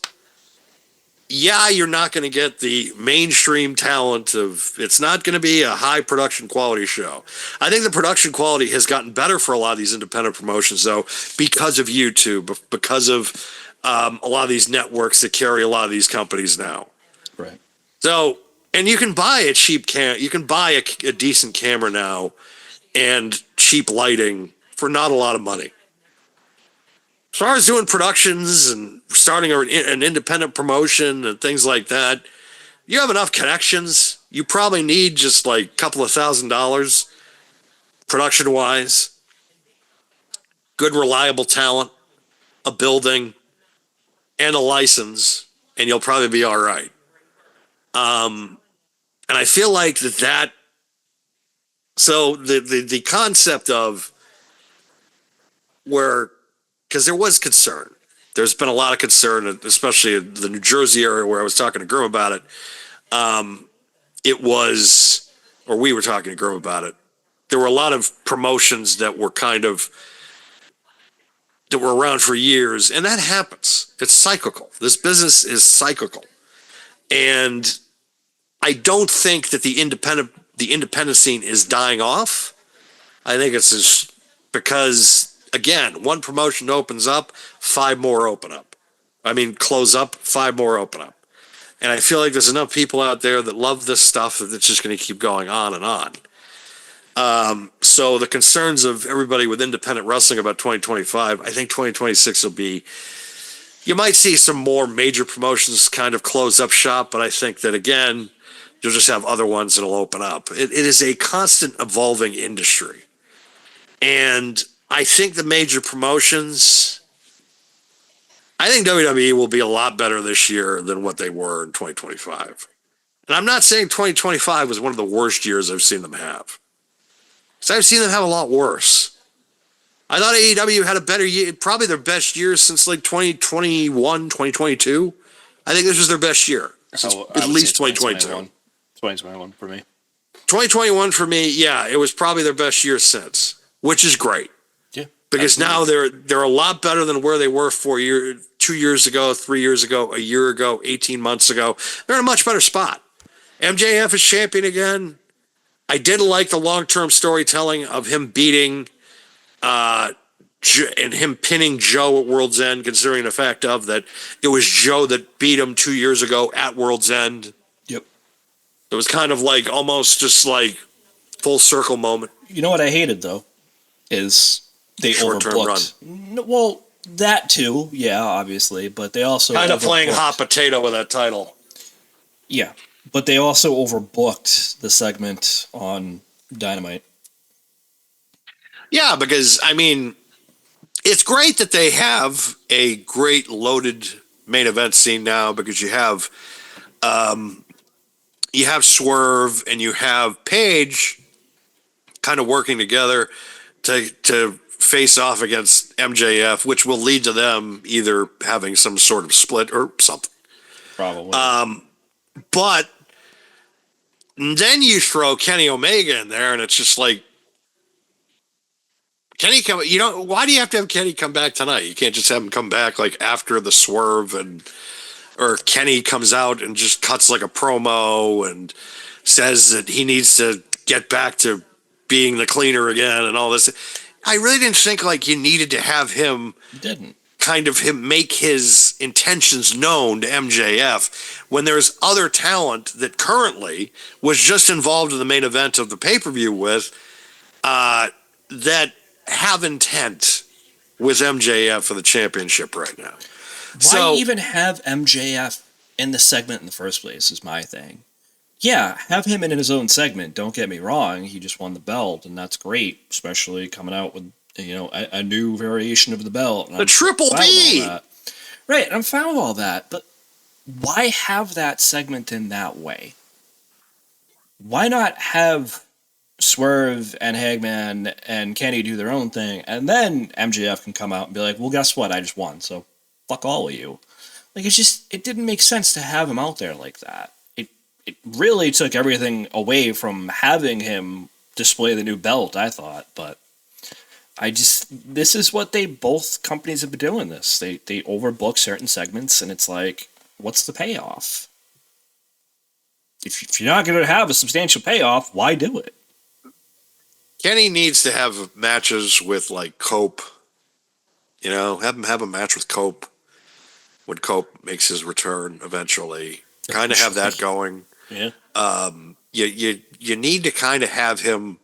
Yeah, you're not going to get the mainstream talent of, it's not going to be a high production quality show. I think the production quality has gotten better for a lot of these independent promotions, though, because of YouTube, because of a lot of these networks that carry a lot of these companies now. Right. So, and you can buy a cheap you can buy a decent camera now and cheap lighting for not a lot of money. As far as doing productions and starting an independent promotion and things like that, you have enough connections. You probably need just like a couple of $1,000 production wise, good, reliable talent, a building, and a license, and you'll probably be all right. And I feel like that. So the concept of where, because there was concern. There's been a lot of concern, especially in the New Jersey area where I was talking to Grim about it. We were talking to Grim about it. There were a lot of promotions that were around for years, and that happens. It's cyclical. This business is cyclical. And I don't think that the independent scene is dying off. I think it's just because, again, one promotion opens up, 5 more open up. Close up, 5 more open up. And I feel like there's enough people out there that love this stuff that it's just going to keep going on and on. So the concerns of everybody with independent wrestling about 2025, I think 2026 will be, you might see some more major promotions kind of close up shop, but I think that, again, you'll just have other ones that'll open up. It is a constant evolving industry. And I think the major promotions, I think WWE will be a lot better this year than what they were in 2025. And I'm not saying 2025 was one of the worst years I've seen them have. Because I've seen them have a lot worse. I thought AEW had a better year, probably their best year since like 2021, 2022. I think this was their best year. Since at least 2022. 2021 for me. 2021 for me, yeah, it was probably their best year since, which is great. Yeah. Because now they're a lot better than where they were 2 years ago, 3 years ago, a year ago, 18 months ago. They're in a much better spot. MJF is champion again. I did like the long-term storytelling of him beating and him pinning Joe at World's End, considering the fact of that it was Joe that beat him 2 years ago at World's End. Yep. It was kind of like almost just like full circle moment. You know what I hated though is they Short-term overbooked. Well, that too, yeah, obviously, but they also kind of playing overbooked. hot potato with that title. Yeah, but they also overbooked the segment on Dynamite. Yeah, because it's great that they have a great loaded main event scene now, because you have Swerve and you have Paige kind of working together to face off against MJF, which will lead to them either having some sort of split or something. Probably. But then you throw Kenny Omega in there, and it's just like, Kenny come. Why do you have to have Kenny come back tonight? You can't just have him come back like after the Swerve, or Kenny comes out and just cuts like a promo and says that he needs to get back to being the cleaner again and all this. I really didn't think like you needed to have him. You didn't. Kind of him make his intentions known to MJF when there's other talent that currently was just involved in the main event of the pay-per-view with that have intent with MJF for the championship right now. Why even have MJF in the segment in the first place is my thing. Yeah, have him in his own segment. Don't get me wrong. He just won the belt, and that's great, especially coming out with a new variation of the belt. The Triple B! Right, I'm fine with all that, but why have that segment in that way? Why not have Swerve and Hangman and Kenny do their own thing, and then MJF can come out and be like, well, guess what? I just won, so fuck all of you. Like, it didn't make sense to have him out there like that. It really took everything away from having him display the new belt, I thought, but this is what both companies have been doing this. They overbook certain segments, and it's like, what's the payoff? If you're not going to have a substantial payoff, why do it? Kenny needs to have matches with like Cope. Have him have a match with Cope when Cope makes his return eventually. Kind of have that going. Yeah. You need to kind of have him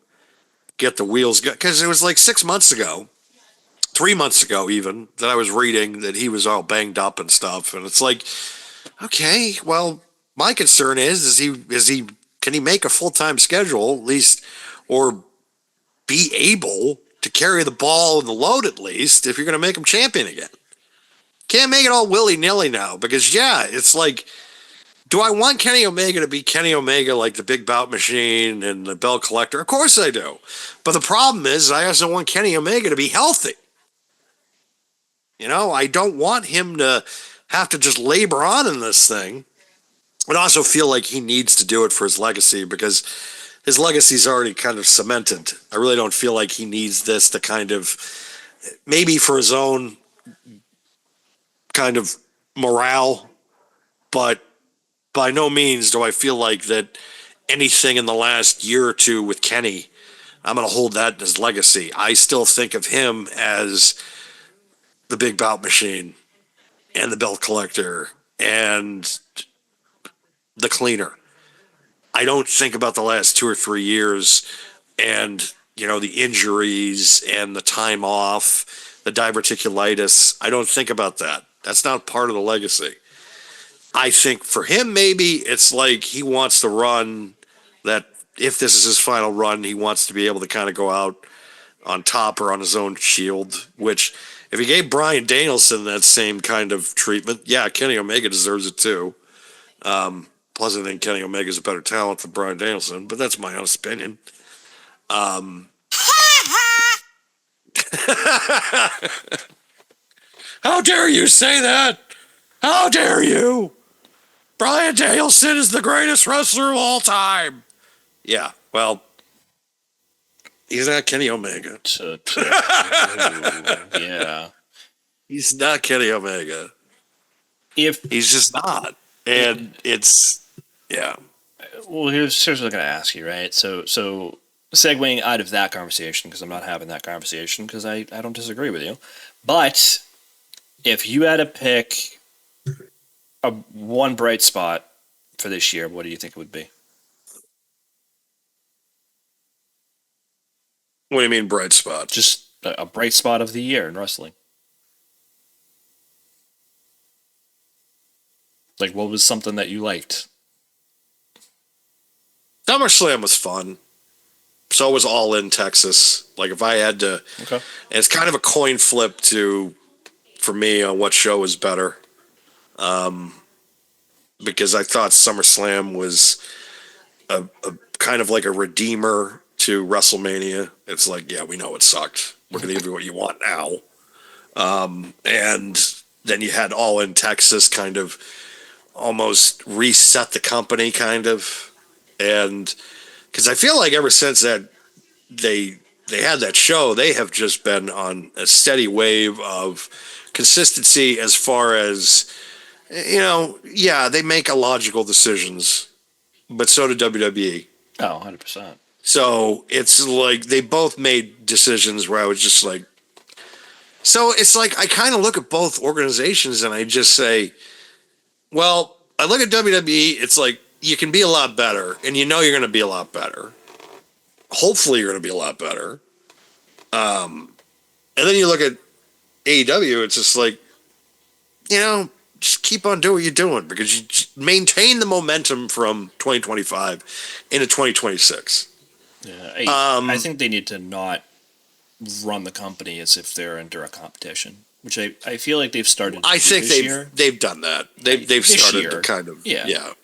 get the wheels go, because it was like 6 months ago, 3 months ago even, that I was reading that he was all banged up and stuff, and it's like, okay, well, my concern is he can he make a full-time schedule at least, or be able to carry the ball and the load at least if you're going to make him champion again. Can't make it all willy-nilly now, because it's like, do I want Kenny Omega to be Kenny Omega, like the Big Bout Machine and the Bell Collector? Of course I do. But the problem is I also want Kenny Omega to be healthy. I don't want him to have to just labor on in this thing. I also feel like he needs to do it for his legacy, because his legacy's already kind of cemented. I really don't feel like he needs this to kind of, maybe for his own kind of morale, but by no means do I feel like that anything in the last year or two with Kenny, I'm going to hold that in his legacy. I still think of him as the Big Bout Machine and the Belt Collector and the Cleaner. I don't think about the last 2 or 3 years and, the injuries and the time off, the diverticulitis. I don't think about that. That's not part of the legacy. I think for him, maybe it's like he wants to run that, if this is his final run, he wants to be able to kind of go out on top or on his own shield, which if he gave Bryan Danielson that same kind of treatment, Kenny Omega deserves it too. Plus, I think Kenny Omega is a better talent than Bryan Danielson, but that's my honest opinion. How dare you say that? How dare you? Bryan Danielson is the greatest wrestler of all time. Yeah, well, he's not Kenny Omega. Yeah. He's not Kenny Omega. He's just not. And it's, Well, here's what I'm going to ask you, right? So segueing out of that conversation, because I'm not having that conversation, because I don't disagree with you. But if you had to pick one bright spot for this year, what do you think it would be? What do you mean bright spot? Just a bright spot of the year in wrestling. Like, what was something that you liked? SummerSlam was fun. So was All In Texas. Like, if I had to, Okay. and it's kind of a coin flip for me on what show was better. Because I thought SummerSlam was a kind of like a redeemer to WrestleMania. It's like, we know it sucked. We're going to give you what you want now. And then you had All In Texas kind of almost reset the company, kind of. And because I feel like ever since that they had that show, they have just been on a steady wave of consistency as far as, they make illogical decisions, but so did WWE. Oh, 100%. So it's like they both made decisions where I was just like, so it's like I kind of look at both organizations and I just say, well, I look at WWE, it's like you can be a lot better, and you're going to be a lot better. Hopefully you're going to be a lot better. And then you look at AEW, it's just like, just keep on doing what you're doing, because you maintain the momentum from 2025 into 2026. Yeah, I think they need to not run the company as if they're in direct competition, which I feel like they've started to I do think this year. they've done that. They've started year, to kind of, yeah.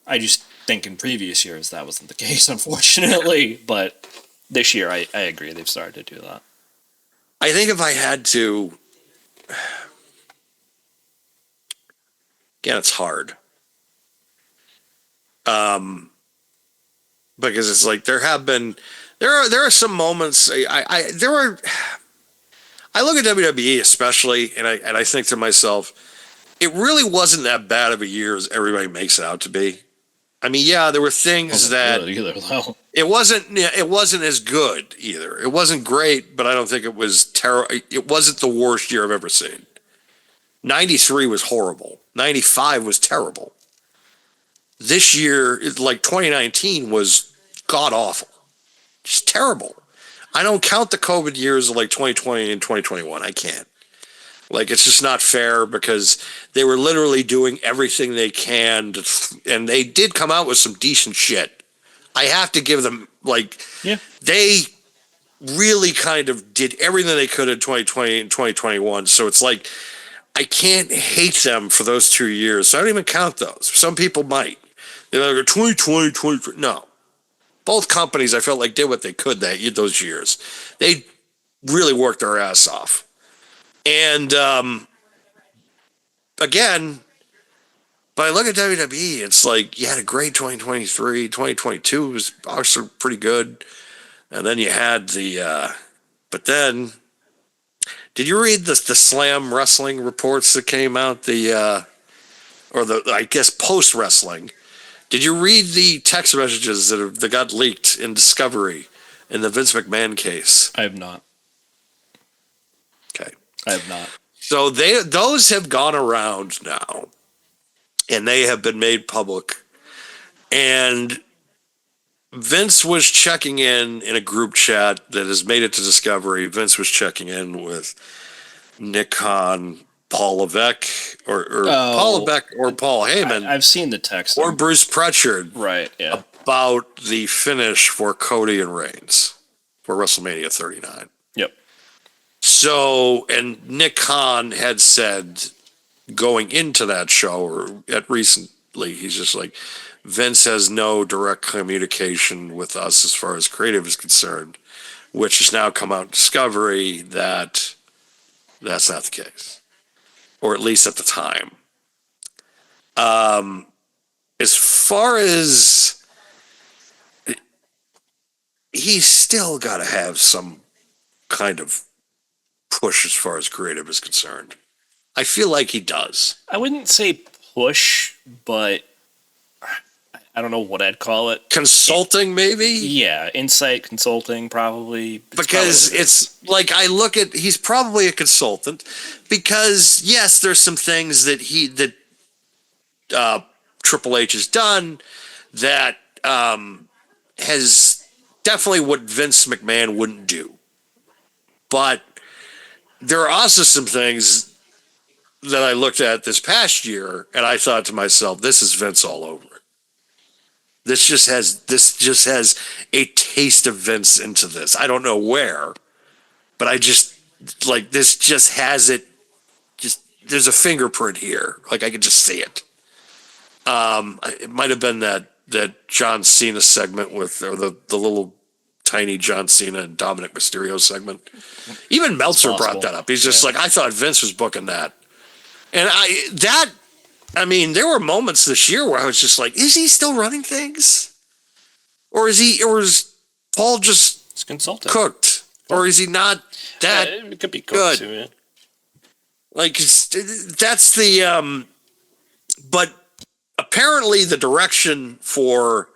I just think in previous years that wasn't the case, unfortunately. But this year, I agree, they've started to do that. I think if I had to, again, it's hard. Because it's like there are some moments I look at WWE especially, and I think to myself, it really wasn't that bad of a year as everybody makes it out to be. I mean, there were things that either, though. It wasn't as good either. It wasn't great, but I don't think it was terrible. It wasn't the worst year I've ever seen. 93 was horrible. 95 was terrible. This year, like 2019, was god awful. Just terrible. I don't count the COVID years of like 2020 and 2021. I can't. Like, it's just not fair because they were literally doing everything they can and they did come out with some decent shit. I have to give them, like, Yeah. they really kind of did everything they could in 2020 and 2021. So it's like, I can't hate them for those 2 years. So I don't even count those. Some people might. They're like, 2020, 2020. No. Both companies, I felt like, did what they could those years. They really worked their ass off. And again, but I look at WWE, it's like you had a great 2023. 2022 was also pretty good. And then you had but then, did you read the Slam Wrestling reports that came out? I guess, post wrestling. Did you read the text messages that got leaked in Discovery in the Vince McMahon case? I have not. Okay. I have not. So those have gone around now, and they have been made public. And Vince was checking in a group chat that has made it to Discovery. Vince was checking in with Nick Khan, Paul Levesque, or Paul Levesque, or Paul Heyman. I've seen the text. Or Bruce Pritchard. Right, yeah. About the finish for Cody and Reigns for WrestleMania 39. Yep. So, and Nick Khan had said going into that show, or at recently, he's just like, Vince has no direct communication with us as far as creative is concerned, which has now come out in Discovery that that's not the case, or at least at the time. As far as, he's still got to have some kind of push as far as creative is concerned. I feel like he does. I wouldn't say push, but I don't know what I'd call it. Consulting, maybe? Yeah, insight consulting, probably. Because it's like, I look at, he's probably a consultant, because yes, there's some things that Triple H has done that has definitely what Vince McMahon wouldn't do. But there are also some things that I looked at this past year, and I thought to myself, this is Vince all over it. This just has a taste of Vince into this. I don't know where, but I just, like, this just has it. Just, there's a fingerprint here. Like, I could just see it. It might have been that John Cena segment or the little tiny John Cena and Dominic Mysterio segment. Even Meltzer brought that up. He's just like, I thought Vince was booking that. And there were moments this year where I was just like, is he still running things? Or is Paul just cooked? Or is he not that it could be good? Too, yeah. Like, that's the, but apparently the direction for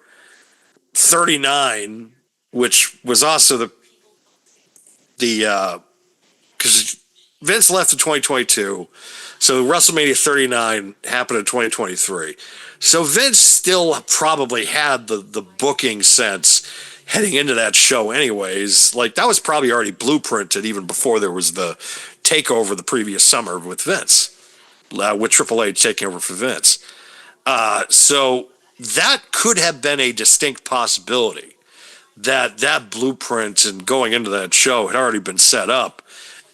39, which was also because Vince left in 2022, so WrestleMania 39 happened in 2023. So Vince still probably had the booking sense heading into that show anyways. Like, that was probably already blueprinted even before there was the takeover the previous summer with Vince, with Triple H taking over for Vince. So that could have been a distinct possibility, that blueprint and going into that show had already been set up,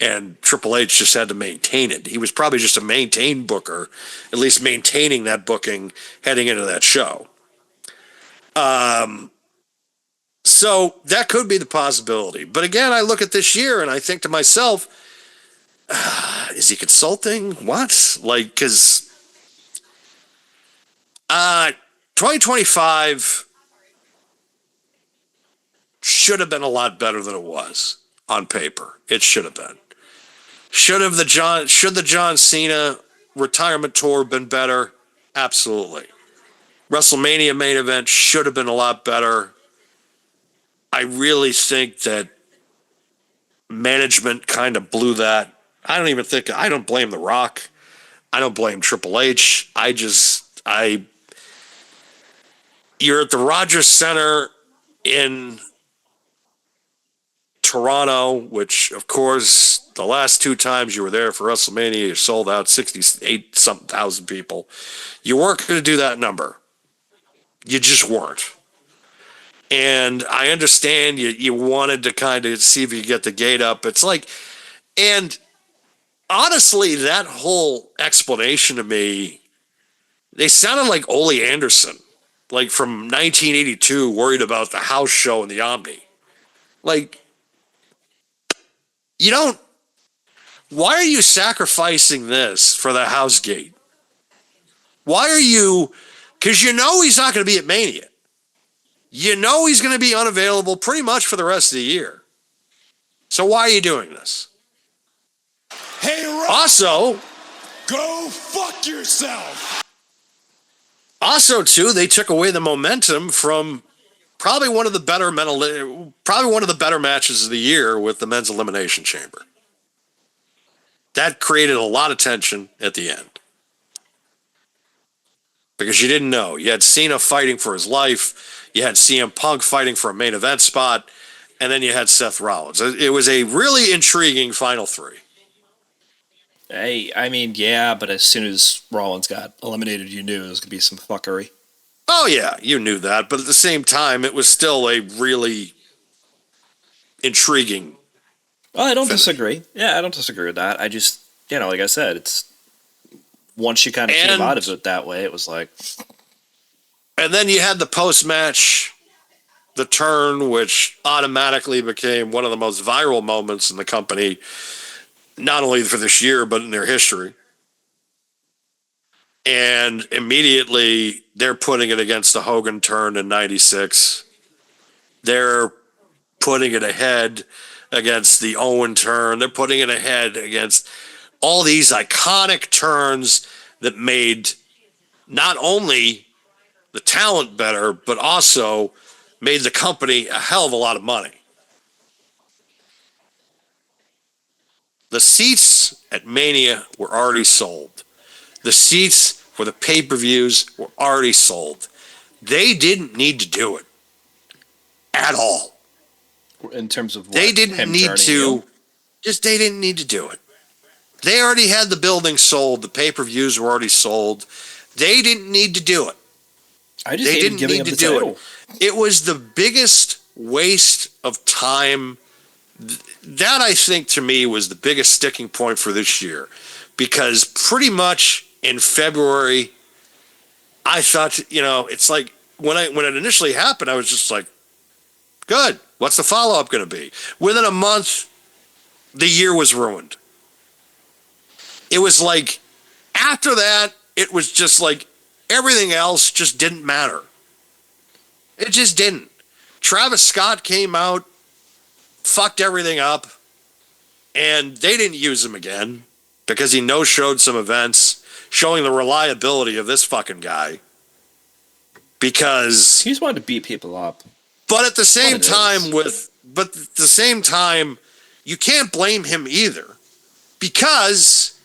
and Triple H just had to maintain it. He was probably just a maintain booker, at least maintaining that booking heading into that show. So that could be the possibility. But again, I look at this year and I think to myself, is he consulting? What? Like, because 2025 should have been a lot better than it was on paper. It should have been. Should the John Cena retirement tour been better? Absolutely. WrestleMania main event should have been a lot better. I really think that management kind of blew that. I don't blame The Rock. I don't blame Triple H. You're at the Rogers Center in Toronto, which, of course, the last 2 times you were there for WrestleMania, you sold out 68-something thousand people. You weren't going to do that number. You just weren't. And I understand you wanted to kind of see if you get the gate up. It's like, and honestly, that whole explanation to me, they sounded like Ole Anderson, like from 1982, worried about the house show in the Omni. Like, you don't, why are you sacrificing this for the house gate? Why are you, because you know he's not going to be at Mania. You know he's going to be unavailable pretty much for the rest of the year. So why are you doing this? Hey, Rob, Also, go fuck yourself. Also, too, they took away the momentum from probably one of the better matches of the year with the men's elimination chamber. That created a lot of tension at the end because you didn't know. You had Cena fighting for his life, you had CM Punk fighting for a main event spot, and then you had Seth Rollins. It was a really intriguing final 3. Hey, I mean, yeah, but as soon as Rollins got eliminated, you knew there was going to be some fuckery. Oh, yeah, you knew that. But at the same time, it was still a really intriguing. Well, I don't disagree. Yeah, I don't disagree with that. I just, like I said, it's once you kind of came out of it that way, it was like. And then you had the post-match, the turn, which automatically became one of the most viral moments in the company, not only for this year, but in their history. And immediately they're putting it against the Hogan turn in 96. They're putting it ahead against the Owen turn. They're putting it ahead against all these iconic turns that made not only the talent better, but also made the company a hell of a lot of money. The seats at Mania were already sold. The seats for the pay-per-views were already sold. They didn't need to do it at all. In terms of what? They didn't need to. They didn't need to do it. They already had the building sold. The pay-per-views were already sold. They didn't need to do it. They didn't need to do it. It was the biggest waste of time. That, I think, to me, was the biggest sticking point for this year. Because pretty much in February, I thought, it's like when it initially happened, I was just like, good. What's the follow-up going to be? Within a month, the year was ruined. It was like, after that, it was just like everything else just didn't matter. It just didn't. Travis Scott came out, fucked everything up, and they didn't use him again because he no-showed some events, showing the reliability of this fucking guy. Because he just wanted to beat people up. But at the same time, you can't blame him either, because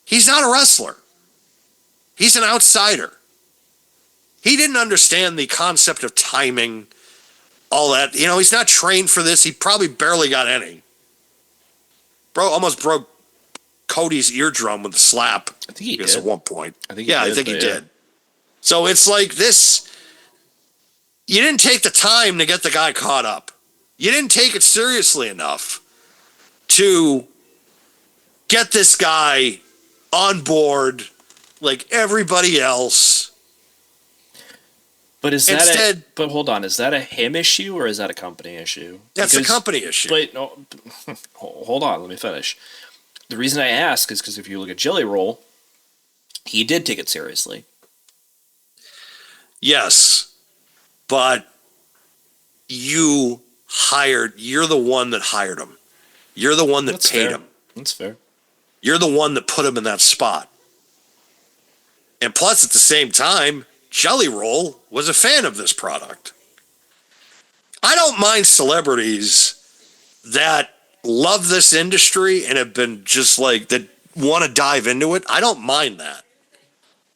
he's not a wrestler. He's an outsider. He didn't understand the concept of timing, all that. He's not trained for this. He probably barely got any. Bro almost broke Cody's eardrum with a slap. I think he did. At one point. I think he did. So it's like this. You didn't take the time to get the guy caught up. You didn't take it seriously enough to get this guy on board like everybody else. But but hold on, is that a him issue or is that a company issue? That's a company issue. Wait, no, hold on, let me finish. The reason I ask is because if you look at Jelly Roll, he did take it seriously. Yes, but you're the one that hired him. You're the one that paid him. That's fair. You're the one that put him in that spot. And plus, at the same time, Jelly Roll was a fan of this product. I don't mind celebrities that love this industry and have been just like, that want to dive into it. I don't mind that.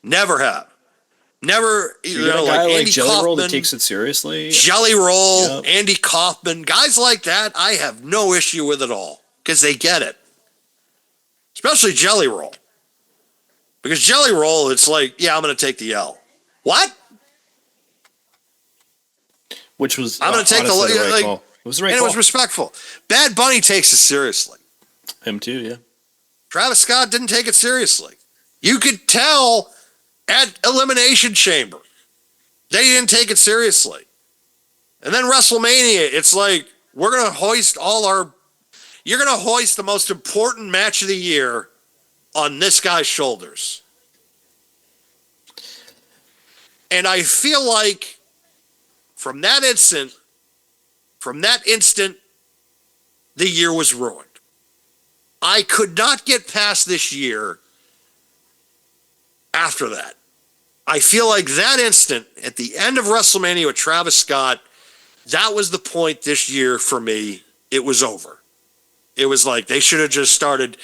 Never have. Never, You got a guy like Andy Jelly Kaufman, Roll that takes it seriously. Jelly Roll, Yep. Andy Kaufman, guys like that, I have no issue with at all because they get it. Especially Jelly Roll. Because Jelly Roll, it's like, yeah, I'm going to take the L. What? Which was I'm going to take honestly the right like, call. It was the right and call. it was respectful. Bad Bunny takes it seriously. Him too, yeah. Travis Scott didn't take it seriously. You could tell at Elimination Chamber they didn't take it seriously. And then WrestleMania, it's like we're going to hoist you're going to hoist the most important match of the year on this guy's shoulders. And I feel like from that instant, the year was ruined. I could not get past this year after that. I feel like that instant at the end of WrestleMania with Travis Scott, that was the point this year for me. It was over. It was like they should have just restarted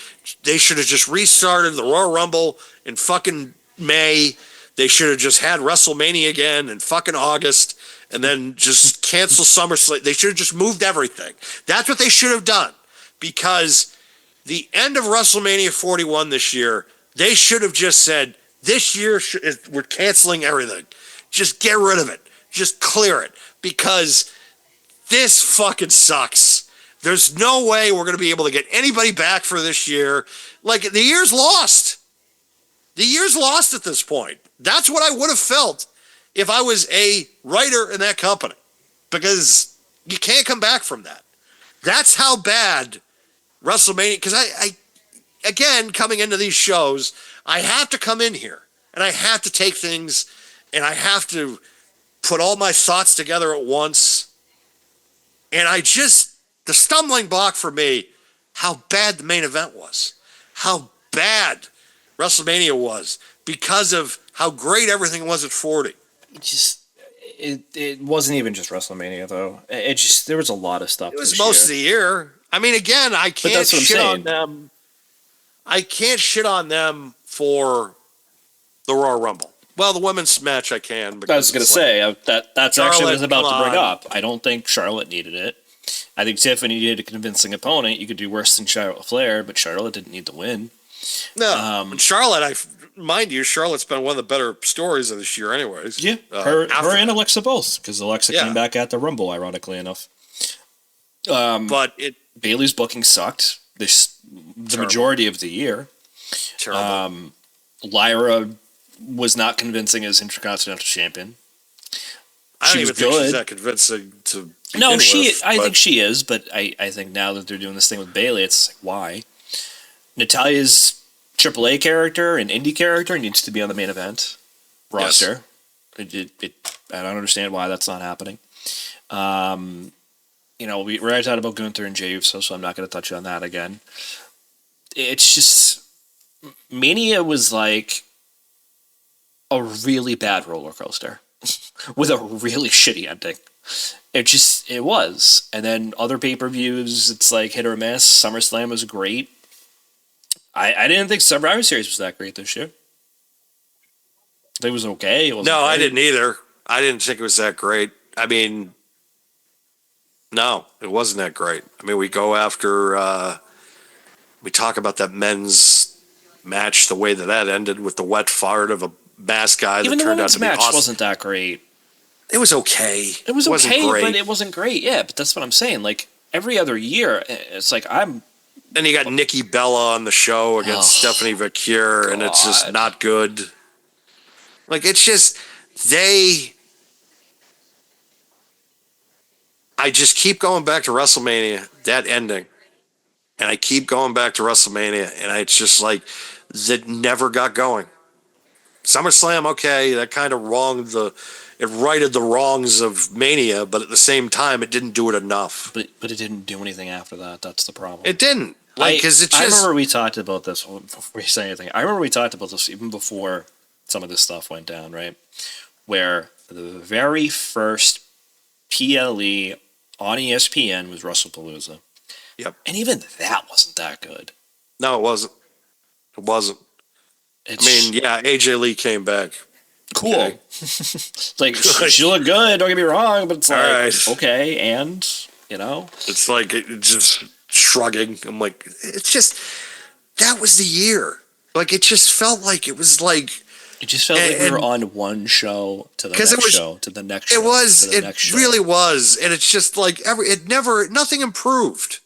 the Royal Rumble in fucking May. They should have just had WrestleMania again in fucking August and then just cancel SummerSlam. They should have just moved everything. That's what they should have done because the end of WrestleMania 41 this year, they should have just said, this year we're canceling everything. Just get rid of it. Just clear it because this fucking sucks. There's no way we're going to be able to get anybody back for this year. Like, the year's lost. The year's lost at this point. That's what I would have felt if I was a writer in that company because you can't come back from that. That's how bad WrestleMania, because I again, coming into these shows, I have to come in here and I have to take things and I have to put all my thoughts together at once. And the stumbling block for me, how bad the main event was, how bad WrestleMania was because of how great everything was at 40. It wasn't even just WrestleMania though. It just there was a lot of stuff. It was most of the year. I mean, again, I can't shit on them. I can't shit on them for the Royal Rumble. Well, the women's match I can. I was going to say that's Charlotte, actually what I was about to bring on. up. I don't think Charlotte needed it. I think Tiffany needed a convincing opponent. You could do worse than Charlotte Flair, but Charlotte didn't need to win. No, and Charlotte, mind you, Charlotte's been one of the better stories of this year, anyways. Yeah, her and Alexa both, because Alexa came back at the Rumble, ironically enough. But Bayley's booking sucked the majority of the year. Terrible. Lyra was not convincing as Intercontinental Champion. I don't was even think good. she's that convincing to. No, I think she is, but I think now that they're doing this thing with Bayley, it's like, why? Natalia's AAA character and indie character needs to be on the main event roster. Yes. I don't understand why that's not happening. We already talked about Gunther and Jey Uso, so I'm not going to touch on that again. It's just Mania was like a really bad roller coaster with a really shitty ending. It was. And then other pay-per-views, it's like hit or miss. SummerSlam was great. I didn't think Survivor Series was that great this year. I think it was okay. I didn't either. I didn't think it was that great. I mean, no, it wasn't that great. I mean, we go after, we talk about that men's match, the way that ended with the wet fart of a masked guy that turned out to be awesome. Even the women's match wasn't that great. It was okay. It was okay, but it wasn't great. Yeah, but that's what I'm saying. Like, every other year, it's like Then you got Nikki Bella on the show against Stephanie Vacure, and it's just not good. Like, it's just, I just keep going back to WrestleMania, that ending. And I keep going back to WrestleMania, and it's just like, that never got going. SummerSlam, okay, that kind of it righted the wrongs of Mania, but at the same time, it didn't do it enough. But it didn't do anything after that. That's the problem. It didn't. I remember we talked about this before you say anything. I remember we talked about this even before some of this stuff went down, right? Where the very first PLE on ESPN was WrestlePalooza. Yep. And even that wasn't that good. No, it wasn't. It wasn't. AJ Lee came back. Cool. Okay. It's like, she looked good, don't get me wrong, but it's All like, right. okay, and, you know? It's like just shrugging. I'm like, it's just, that was the year. Like, it just felt like it was like, It just felt like we were and- on one show to the 'Cause next it was- show to the next show. it was, to the next it show. really was. And it's just like, nothing improved.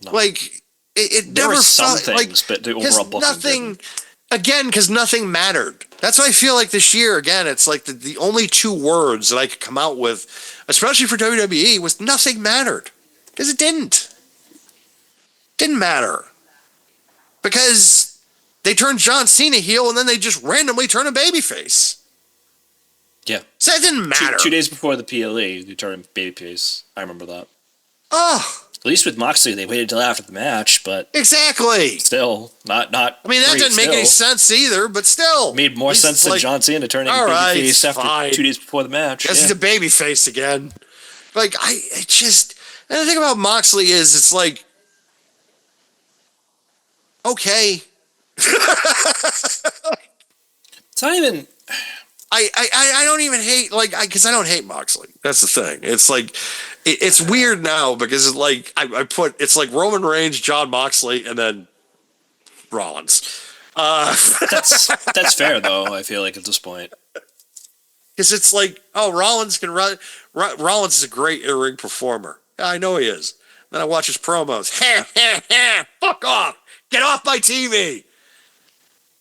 No. Like, it There never were some felt like, things, but the 'cause overall booking nothing, didn't. again, because nothing mattered. That's what I feel like this year. Again, it's like the only two words that I could come out with, especially for WWE, was nothing mattered. Because it didn't. Didn't matter. Because they turned John Cena heel and then they just randomly turn a babyface. Yeah. So that didn't matter. 2 days before the PLE, you turned babyface. I remember that. Oh, At least with Moxley, they waited until after the match, but exactly. still, not. I mean, that great didn't make any still. sense either, but still. Made At more least sense it's than like, John Cena turning all right, babyface after fine. 2 days before the match. Guess Yeah. he's a babyface again. Like, it just, and the thing about Moxley is it's like, okay. It's not even. I don't even hate, like, because I don't hate Moxley. That's the thing. It's like, it's weird now because it's like, it's like Roman Reigns, John Moxley, and then Rollins. That's fair though. I feel like at this point. Because it's like, oh, Rollins can run. Rollins is a great in-ring performer. Yeah, I know he is. Then I watch his promos. Fuck off. Get off my TV.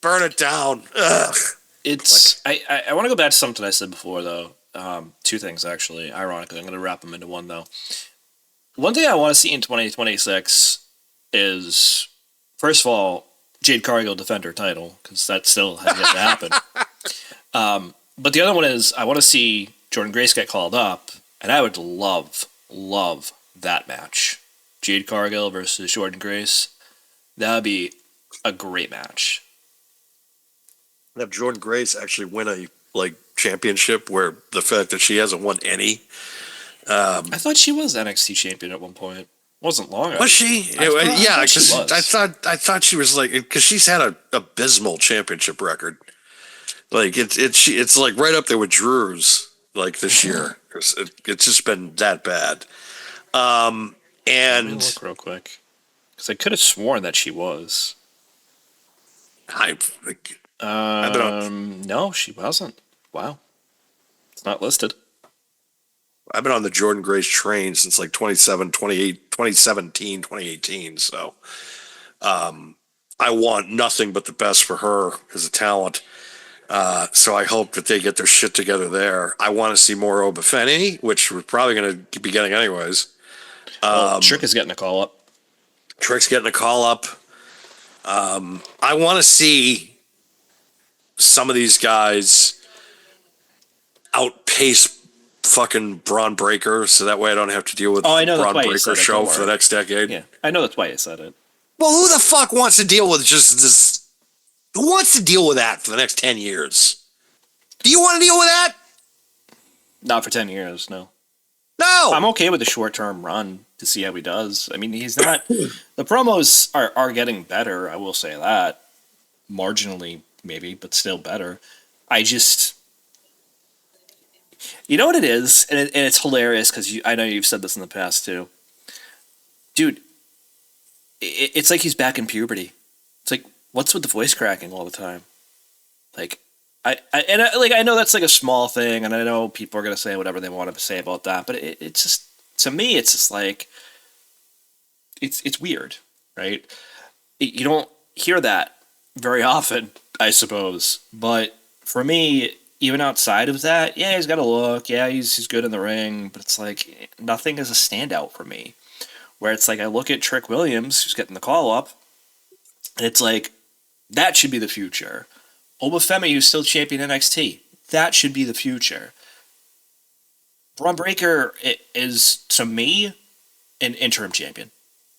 Burn it down. Ugh. It's I want to go back to something I said before though. Two things actually. Ironically, I'm going to wrap them into one though. One thing I want to see in 2026 is, first of all, Jade Cargill defend her title because that still has yet to happen. But the other one is I want to see Jordan Grace get called up, and I would love that match. Jade Cargill versus Jordan Grace. That would be a great match. Have Jordan Grace actually win a championship where the fact that she hasn't won any. I thought she was NXT champion at one point. Wasn't long ago. Was she? I Yeah, thought she because was. I thought she was like, because she's had a abysmal championship record. Like it's like right up there with Drew's like this year. It's just been that bad. Let me And look real quick because I could have sworn that she was. I've been on, No, she wasn't. Wow, it's not listed. I've been on the Jordan Grace train since like 2017, 2018. So I want nothing but the best for her as a talent. So I hope that they get their shit together there. I want to see more Obafemi, which we're probably going to be getting anyways. Trick is getting a call up. Trick's getting a call up. I want to see some of these guys outpace fucking Braun Breaker, so that way I don't have to deal with I know, that's Braun why you Breaker said it, show don't for the worry. next decade. Yeah, I know that's why you said it. Well, who the fuck wants to deal with just this? Who wants to deal with that for the next 10 years? Do you want to deal with that? Not for 10 years, no. No. I'm okay with a short-term run to see how he does. I mean, he's not. The promos are getting better. I will say that, marginally maybe, but still better. I just, you know what it is, and it's hilarious because I know you've said this in the past too, dude. It's like he's back in puberty. It's like, what's with the voice cracking all the time? Like, I know that's like a small thing, and I know people are gonna say whatever they want to say about that, but it's just, to me, it's just like, it's weird, right? You don't hear that very often, I suppose. But for me, even outside of that, yeah, he's got a look, yeah, he's good in the ring, but it's like nothing is a standout for me. Where it's like I look at Trick Williams, who's getting the call up, and it's like that should be the future. Obafemi, who's still champion NXT, that should be the future. Braun Breaker is, to me, an interim champion.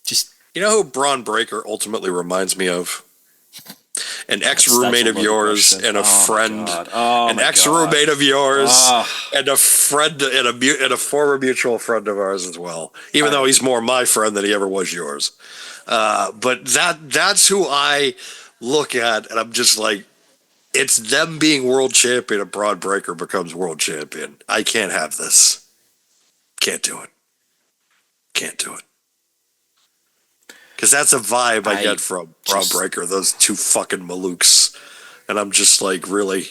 Just, You know who Braun Breaker ultimately reminds me of? An that's ex-roommate a of loaded yours question. and a Oh my friend. God. Oh An my ex-roommate of yours God. and a friend and a former mutual friend of ours as well. Even though he's more my friend than he ever was yours. But that's who I look at, and I'm just like, It's them being world champion and Braun Breaker becomes world champion. I can't have this. Can't do it. Can't do it. Because that's a vibe I get from Braun Breaker, those two fucking Maluks. And I'm just like, really?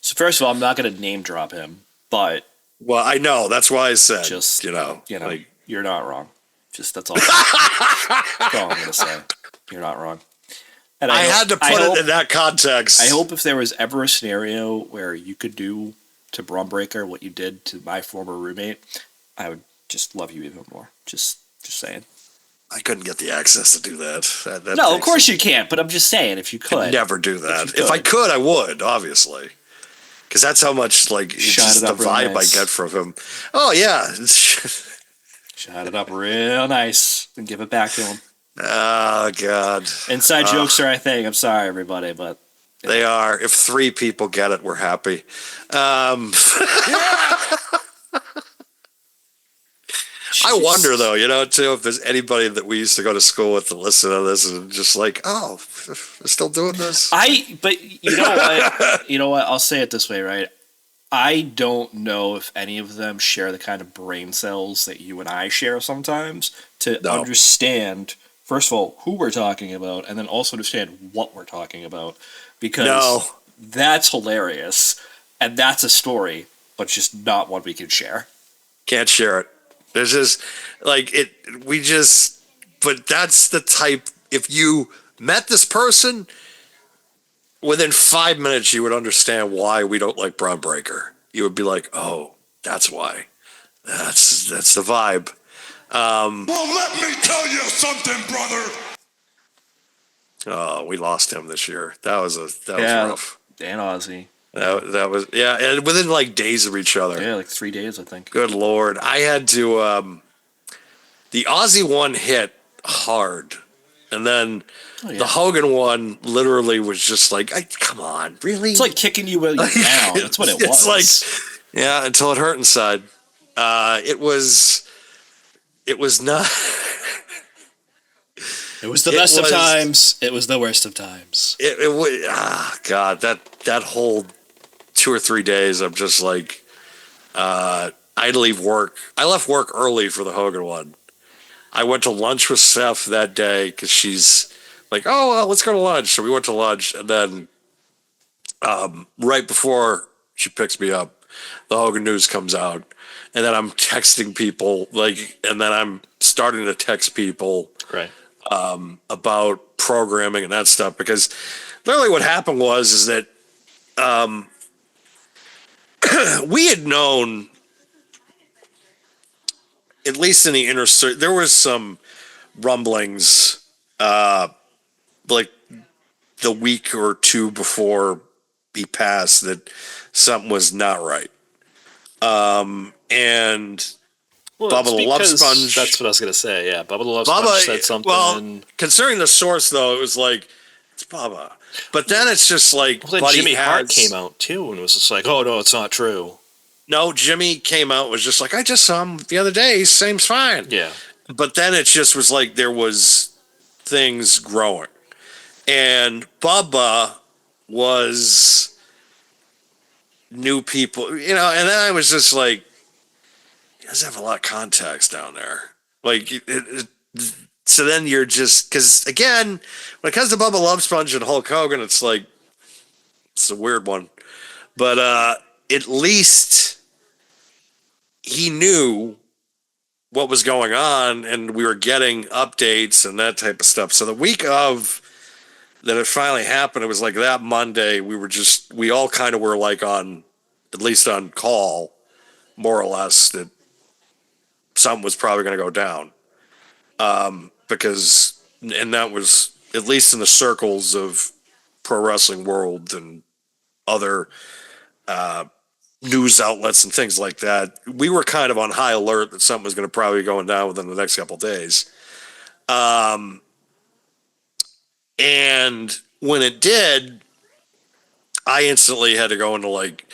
So first of all, I'm not going to name drop him, but well, I know. That's why I said, just, like, you're not wrong. Just that's all. That's all I'm going to say. You're not wrong. And I had to put it in that context. I hope if there was ever a scenario where you could do to Braun Breaker what you did to my former roommate, I would just love you even more. Just saying. I couldn't get the access to do that. No, of course you can't. But I'm just saying, if you could, I'd never do that. If I could, I would, obviously, because that's how much like it's just the vibe I get from him. Oh yeah, shot it up real nice and give it back to him. Oh God, inside jokes are a thing. I'm sorry, everybody, but they are. If 3 people get it, we're happy. I wonder though, too, if there's anybody that we used to go to school with to listen to this and just like, oh, they're still doing this. But you know what? You know what? I'll say it this way, right? I don't know if any of them share the kind of brain cells that you and I share sometimes to understand, first of all, who we're talking about, and then also understand what we're talking about. Because that's hilarious, and that's a story, but just not one we can share. Can't share it. There's just like it. But that's the type. If you met this person, within 5 minutes, you would understand why we don't like Braun Breaker. You would be like, oh, that's why. That's the vibe. Well, let me tell you something, brother. Oh, we lost him this year. That was rough. And Ozzy. That was and within like days of each other. Yeah, like 3 days, I think. Good Lord. I had to the Aussie one hit hard. And then the Hogan one literally was just like, come on, really? It's like kicking you while you're down. That's what it was. It's like, until it hurt inside. It was not. It was the best of times. It was the worst of times. It was, God, that whole 2 or 3 days, I'm just like, I'd leave work. I left work early for the Hogan one. I went to lunch with Steph that day because she's like, oh, well, let's go to lunch. So we went to lunch, and then right before she picks me up, the Hogan news comes out, and then I'm texting people, and then I'm starting to text people about programming and that stuff, because literally what happened is that we had known, at least in the inner circle, there was some rumblings like the week or two before he passed that something was not right. And Bubba the Love Sponge. That's what I was going to say. Yeah, Bubba the Love Sponge said something. Well, considering the source, though, it was like, it's Bubba. But then it's just like, well, then Jimmy Hart came out, too, and was just like, oh, no, it's not true. No, Jimmy came out, was just like, I just saw him the other day. He seems fine. Yeah. But then it just was like there was things growing. And Bubba was new people, and then I was just like, he doesn't have a lot of contacts down there. Like, so then you're just, because again, when it comes to Bubba Love Sponge and Hulk Hogan, it's like, it's a weird one. But at least he knew what was going on, and we were getting updates and that type of stuff. So the week of that it finally happened, it was like that Monday, we all kind of were like on, at least on call, more or less, that something was probably going to go down. Because, and that was, at least in the circles of pro wrestling world and other news outlets and things like that, we were kind of on high alert that something was going to probably be going down within the next couple of days. And when it did, I instantly had to go into like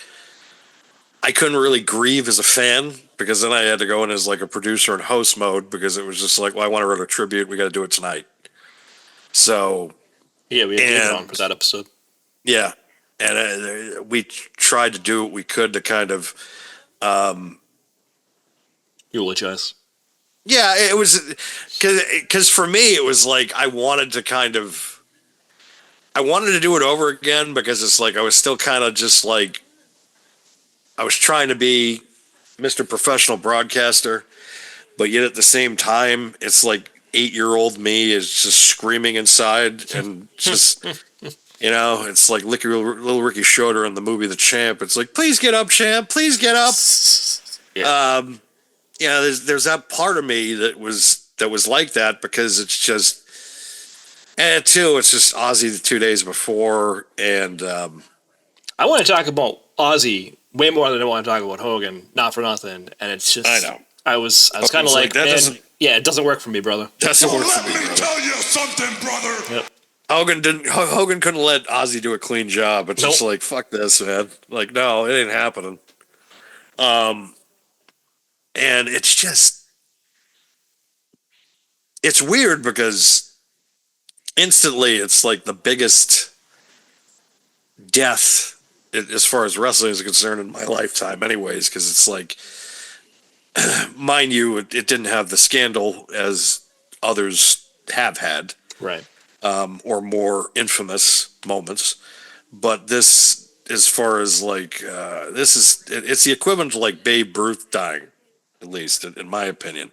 I couldn't really grieve as a fan because then I had to go in as like a producer and host mode because it was just like, well, I want to write a tribute. We got to do it tonight. So Yeah, we had David on for that episode. yeah, and we tried to do what we could to kind of Eulogize. yeah, it was because for me it was like I wanted to do it over again because it's like I was still kind of just like I was trying to be Mr. Professional Broadcaster, but yet at the same time it's like 8-year-old me is just screaming inside and just it's like little Ricky Schroeder in the movie The Champ. It's like, please get up, champ, please get up. Yeah. There's that part of me that was like that because it's just, and too, it's just Ozzy the 2 days before, and I want to talk about Ozzy way more than I want to talk about Hogan. Not for nothing, and it's just I know. I was kind of like that man, doesn't. yeah, it doesn't work for me, brother. Doesn't work for Let me, me brother. tell you something, brother. Yep. Hogan couldn't let Ozzy do a clean job. It's just Nope. like, fuck this, man. Like, no, it ain't happening. And it's just, it's weird because instantly it's like the biggest death as far as wrestling is concerned in my lifetime anyways, because it's like, mind you, it didn't have the scandal as others have had. Right. Or more infamous moments, but this, as far as like it's the equivalent to like Babe Ruth dying, at least in my opinion,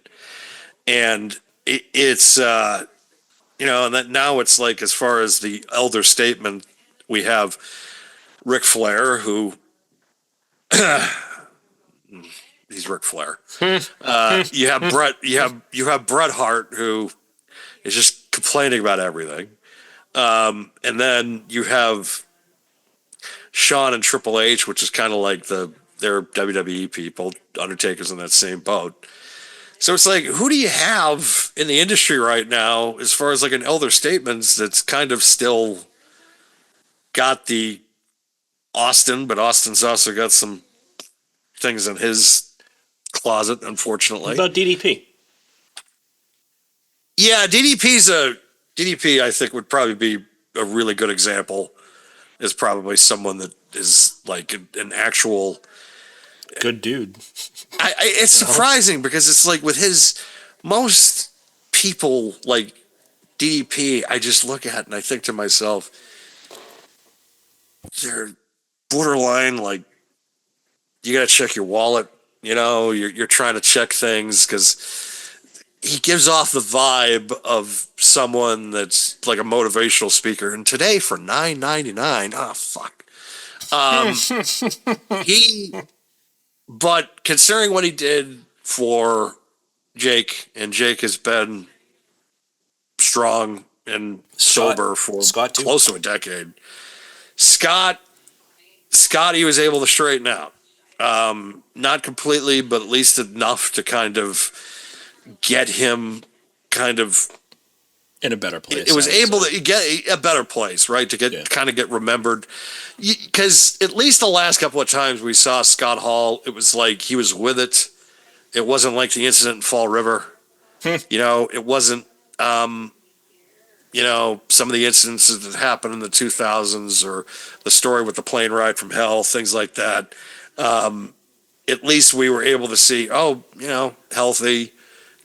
and it's and that now it's like as far as the elder statement, we have Ric Flair, who he's Ric Flair. You have Bret, you have Bret Hart, who is just complaining about everything. And then you have Shawn and Triple H, which is kind of like their WWE people. Undertaker's in that same boat. So it's like, who do you have in the industry right now as far as like an elder statements that's kind of still got the Austin, but Austin's also got some things in his closet, unfortunately. What about DDP? Yeah, DDP, I think, would probably be a really good example. Is probably someone that is like an actual Good dude. it's surprising because it's like with his most people like DDP, I just look at it and I think to myself, they're borderline like you got to check your wallet. You're trying to check things because he gives off the vibe of someone that's like a motivational speaker. And today for $9.99, oh fuck. But considering what he did for Jake, and Jake has been strong and sober for close to a decade. Scott, he was able to straighten out. Not completely, but at least enough to kind of get him kind of in a better place. It was able to get a better place, right? To kind of get remembered. Because at least the last couple of times we saw Scott Hall, it was like he was with it. It wasn't like the incident in Fall River. It wasn't, some of the incidents that happened in the 2000s or the story with the plane ride from hell, things like that. At least we were able to see, healthy,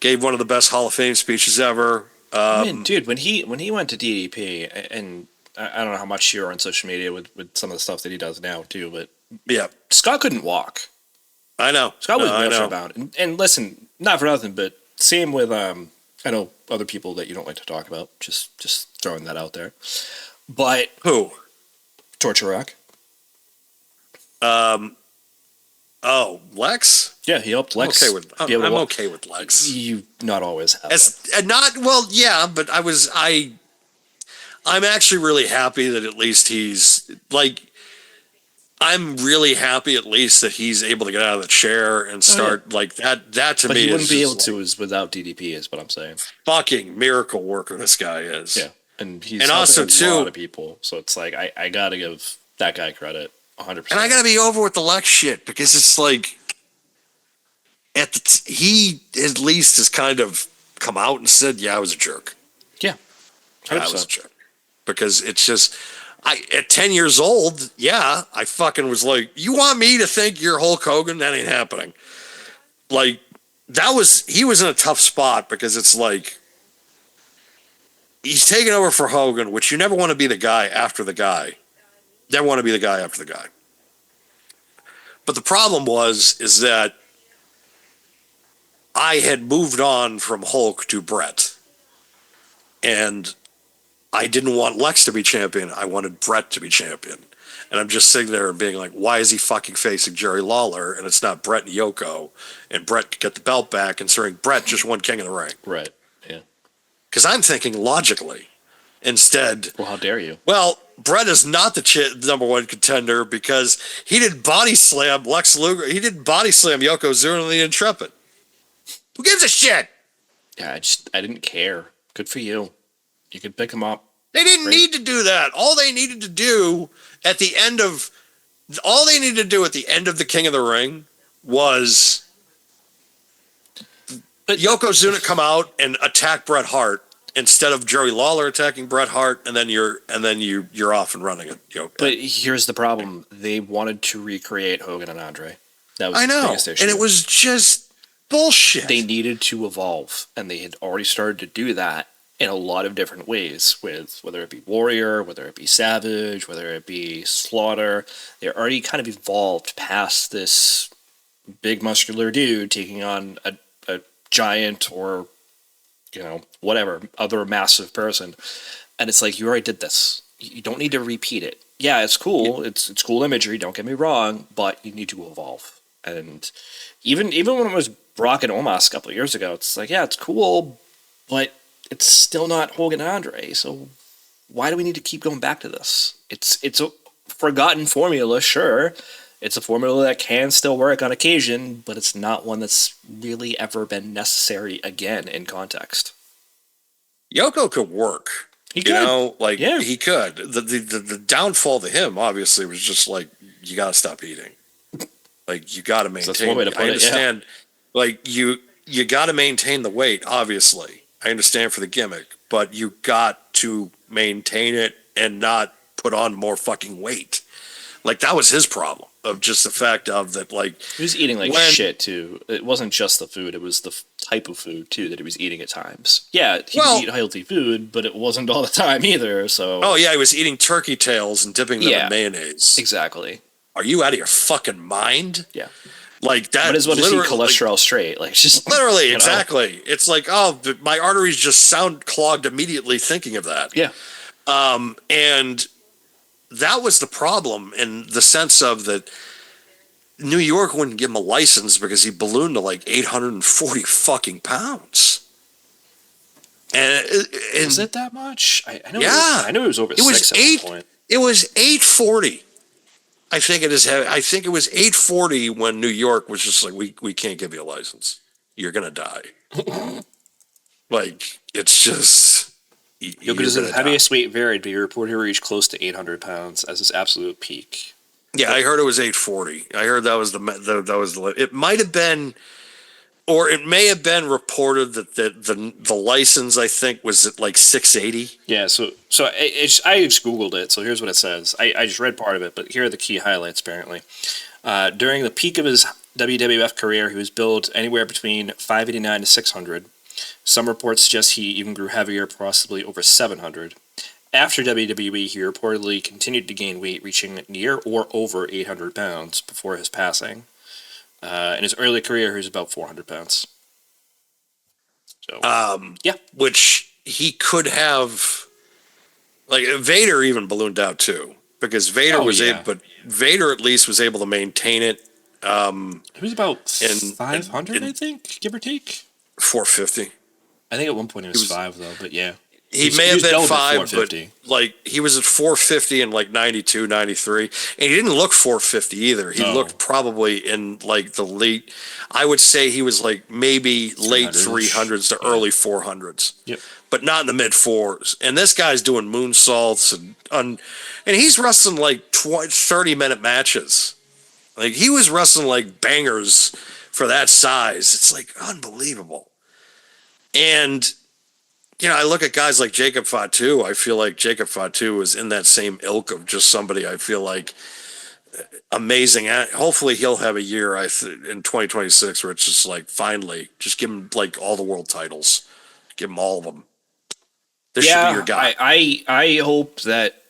gave one of the best Hall of Fame speeches ever. I mean, dude, when he went to DDP, and I don't know how much you're on social media with some of the stuff that he does now too, but yeah, Scott couldn't walk. I know. Scott was wheelchair-bound. And listen, not for nothing, but same with I know other people that you don't like to talk about. Just throwing that out there. But who? Torture Rock. Oh, Lex? Yeah, he helped Lex. I'm okay with Lex. You not always have. But I'm actually really happy that at least he's like. I'm really happy at least that he's able to get out of the chair and start like that. That to me, he wouldn't be able to is without DDP. Is what I'm saying. Fucking miracle worker, this guy is. Yeah, and he's also a lot of people. So it's like I gotta give that guy credit 100%. And I gotta be over with the Lex shit because it's like, he at least has kind of come out and said, "Yeah, I was a jerk. Yeah, Yeah, I was a 100%. jerk." Because it's just, at 10 years old, yeah, I fucking was like, "You want me to think you're Hulk Hogan? That ain't happening." Like, he was in a tough spot because it's like, he's taking over for Hogan, which you never want to be the guy after the guy. Never want to be the guy after the guy. But the problem is that I had moved on from Hulk to Brett. And I didn't want Lex to be champion. I wanted Brett to be champion. And I'm just sitting there and being like, why is he fucking facing Jerry Lawler and it's not Brett and Yoko? And Brett could get the belt back, considering Brett just won King of the Ring. Right. Yeah. Because I'm thinking logically. Instead, Well, how dare you? well, Brett is not the number one contender because he did body slam Lex Luger. He did body slam Yokozuna and the Intrepid. Who gives a shit? Yeah, I didn't care. Good for you. You could pick him up. They didn't need to do that. All they needed to do at the end of the King of the Ring was Yokozuna come out and attack Bret Hart instead of Jerry Lawler attacking Bret Hart, and then you're off and running it. But here's the problem: they wanted to recreate Hogan and Andre. That was I the know, biggest issue. and it was just bullshit. They needed to evolve, and they had already started to do that in a lot of different ways, with whether it be Warrior, whether it be Savage, whether it be Slaughter. They're already kind of evolved past this big muscular dude taking on a giant or, whatever, other massive person. And it's like, you already did this. You don't need to repeat it. Yeah, it's cool. It's cool imagery, don't get me wrong, but you need to evolve. And even when it was Brock and Omos a couple of years ago, it's like, yeah, it's cool, but it's still not Hogan and Andre. So why do we need to keep going back to this? It's a forgotten formula, sure. It's a formula that can still work on occasion, but it's not one that's really ever been necessary again in context. Yoko could work. He could. He could. The downfall to him, obviously, was just like, you got to stop eating. Like, you got to maintain. That's one way to put I it, understand. yeah. Like, you got to maintain the weight, obviously. I understand for the gimmick, but you got to maintain it and not put on more fucking weight. Like, that was his problem, of just the fact of that, like... He was eating like shit, too. It wasn't just the food, it was the type of food, too, that he was eating at times. Yeah, he would eat healthy food, but it wasn't all the time either, so... Oh, yeah, he was eating turkey tails and dipping them in mayonnaise. Exactly. Are you out of your fucking mind? Yeah. Like, that... Might as well just eat cholesterol straight. Like, just... Literally, exactly. It's like, oh, my arteries just sound clogged immediately thinking of that. Yeah. And... that was the problem, in the sense of that New York wouldn't give him a license because he ballooned to like 840 fucking pounds. And is it that much? I know. Yeah, I knew it was over 6 at one point. It was 840. I think it is. I think it was 840 when New York was just like, we can't give you a license. You're gonna die. Like, it's just. Yoko's heaviest weight varied, but he reported he reached close to 800 pounds as his absolute peak. Yeah, I heard it was 840. I heard that was the it might have been, or it may have been reported that the license, I think, was at like 680. Yeah, so I just Googled it, so here's what it says. I just read part of it, but here are the key highlights, apparently. During the peak of his WWF career, he was billed anywhere between 589 to 600. Some reports suggest he even grew heavier, possibly over 700. After WWE, he reportedly continued to gain weight, reaching near or over 800 pounds before his passing. In his early career, he was about 400 pounds. So, yeah. Which he could have... Like, Vader even ballooned out, too. Because Vader but Vader at least was able to maintain it. He was about 500, I think, give or take. 450. I think at one point it was 5, though, but yeah. He may have was been billed at 5, but 450. like he was at 450 in like 92, 93. And he didn't look 450 either. He No. looked probably in like the late, I would say he was like maybe late 300-ish. 300s to early 400s. Yep. But not in the mid 4s. And this guy's doing moonsaults and he's wrestling like 30-minute matches. Like he was wrestling like bangers for that size. It's like unbelievable. And I look at guys like Jacob Fatu. I feel like Jacob Fatu is in that same ilk of just somebody I feel like amazing. Hopefully he'll have a year in 2026 where it's just like finally just give him like all the world titles. Give him all of them. This should be your guy. I hope that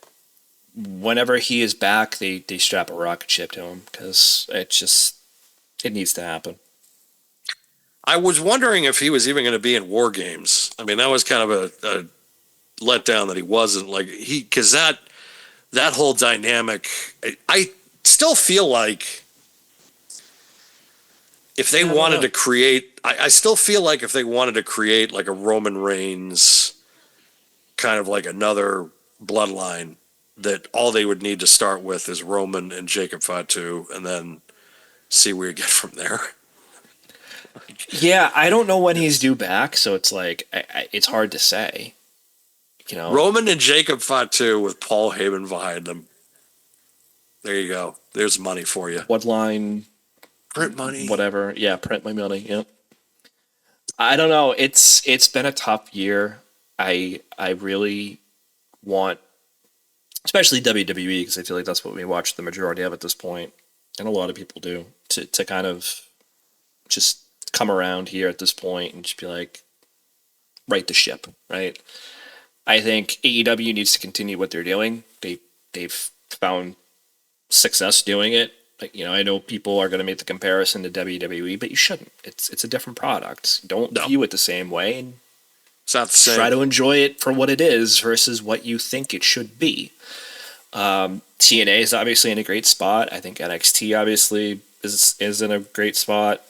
whenever he is back, they strap a rocket ship to him because it needs to happen. I was wondering if he was even going to be in War Games. I mean, that was kind of a letdown that he wasn't. Like because that whole dynamic. I still feel like if they wanted to create, I still feel like if they wanted to create like a Roman Reigns, kind of like another bloodline, that all they would need to start with is Roman and Jacob Fatu, and then see where you get from there. Yeah, I don't know when he's due back, so it's like it's hard to say. Roman and Jacob Fatu with Paul Heyman behind them. There you go. There's money for you. What line? Print money. Whatever. Yeah, print my money. Yep. I don't know. It's been a tough year. I really want, especially WWE, because I feel like that's what we watch the majority of at this point, and a lot of people do, to kind of just come around here at this point and just be like, right the ship, right? I think AEW needs to continue what they're doing. They've found success doing it. Like, I know people are going to make the comparison to WWE, but you shouldn't. It's a different product. Don't view it the same way, and it's not the same. Try to enjoy it for what it is versus what you think it should be. TNA is obviously in a great spot. I think NXT obviously is in a great spot.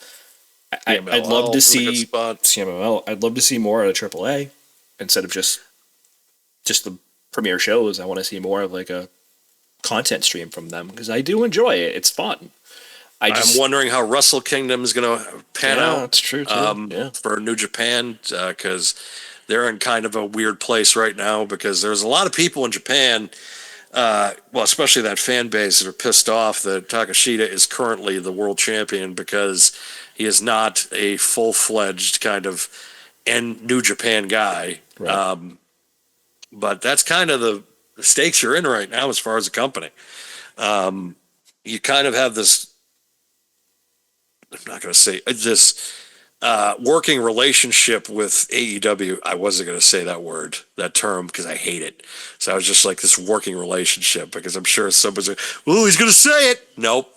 I'd love to see CMLL. I'd love to see more out of AAA instead of just the premier shows. I want to see more of like a content stream from them because I do enjoy it. It's fun. I'm wondering how Wrestle Kingdom is going to pan out. That's true too. For New Japan because they're in kind of a weird place right now because there's a lot of people in Japan, especially that fan base that are pissed off that Takashita is currently the world champion because he is not a full-fledged kind of New Japan guy. Right. But that's kind of the stakes you're in right now as far as a company. You kind of have this, I'm not going to say this working relationship with AEW. I wasn't going to say that term because I hate it. So I was just like this working relationship because I'm sure somebody's like, oh, he's going to say it. Nope.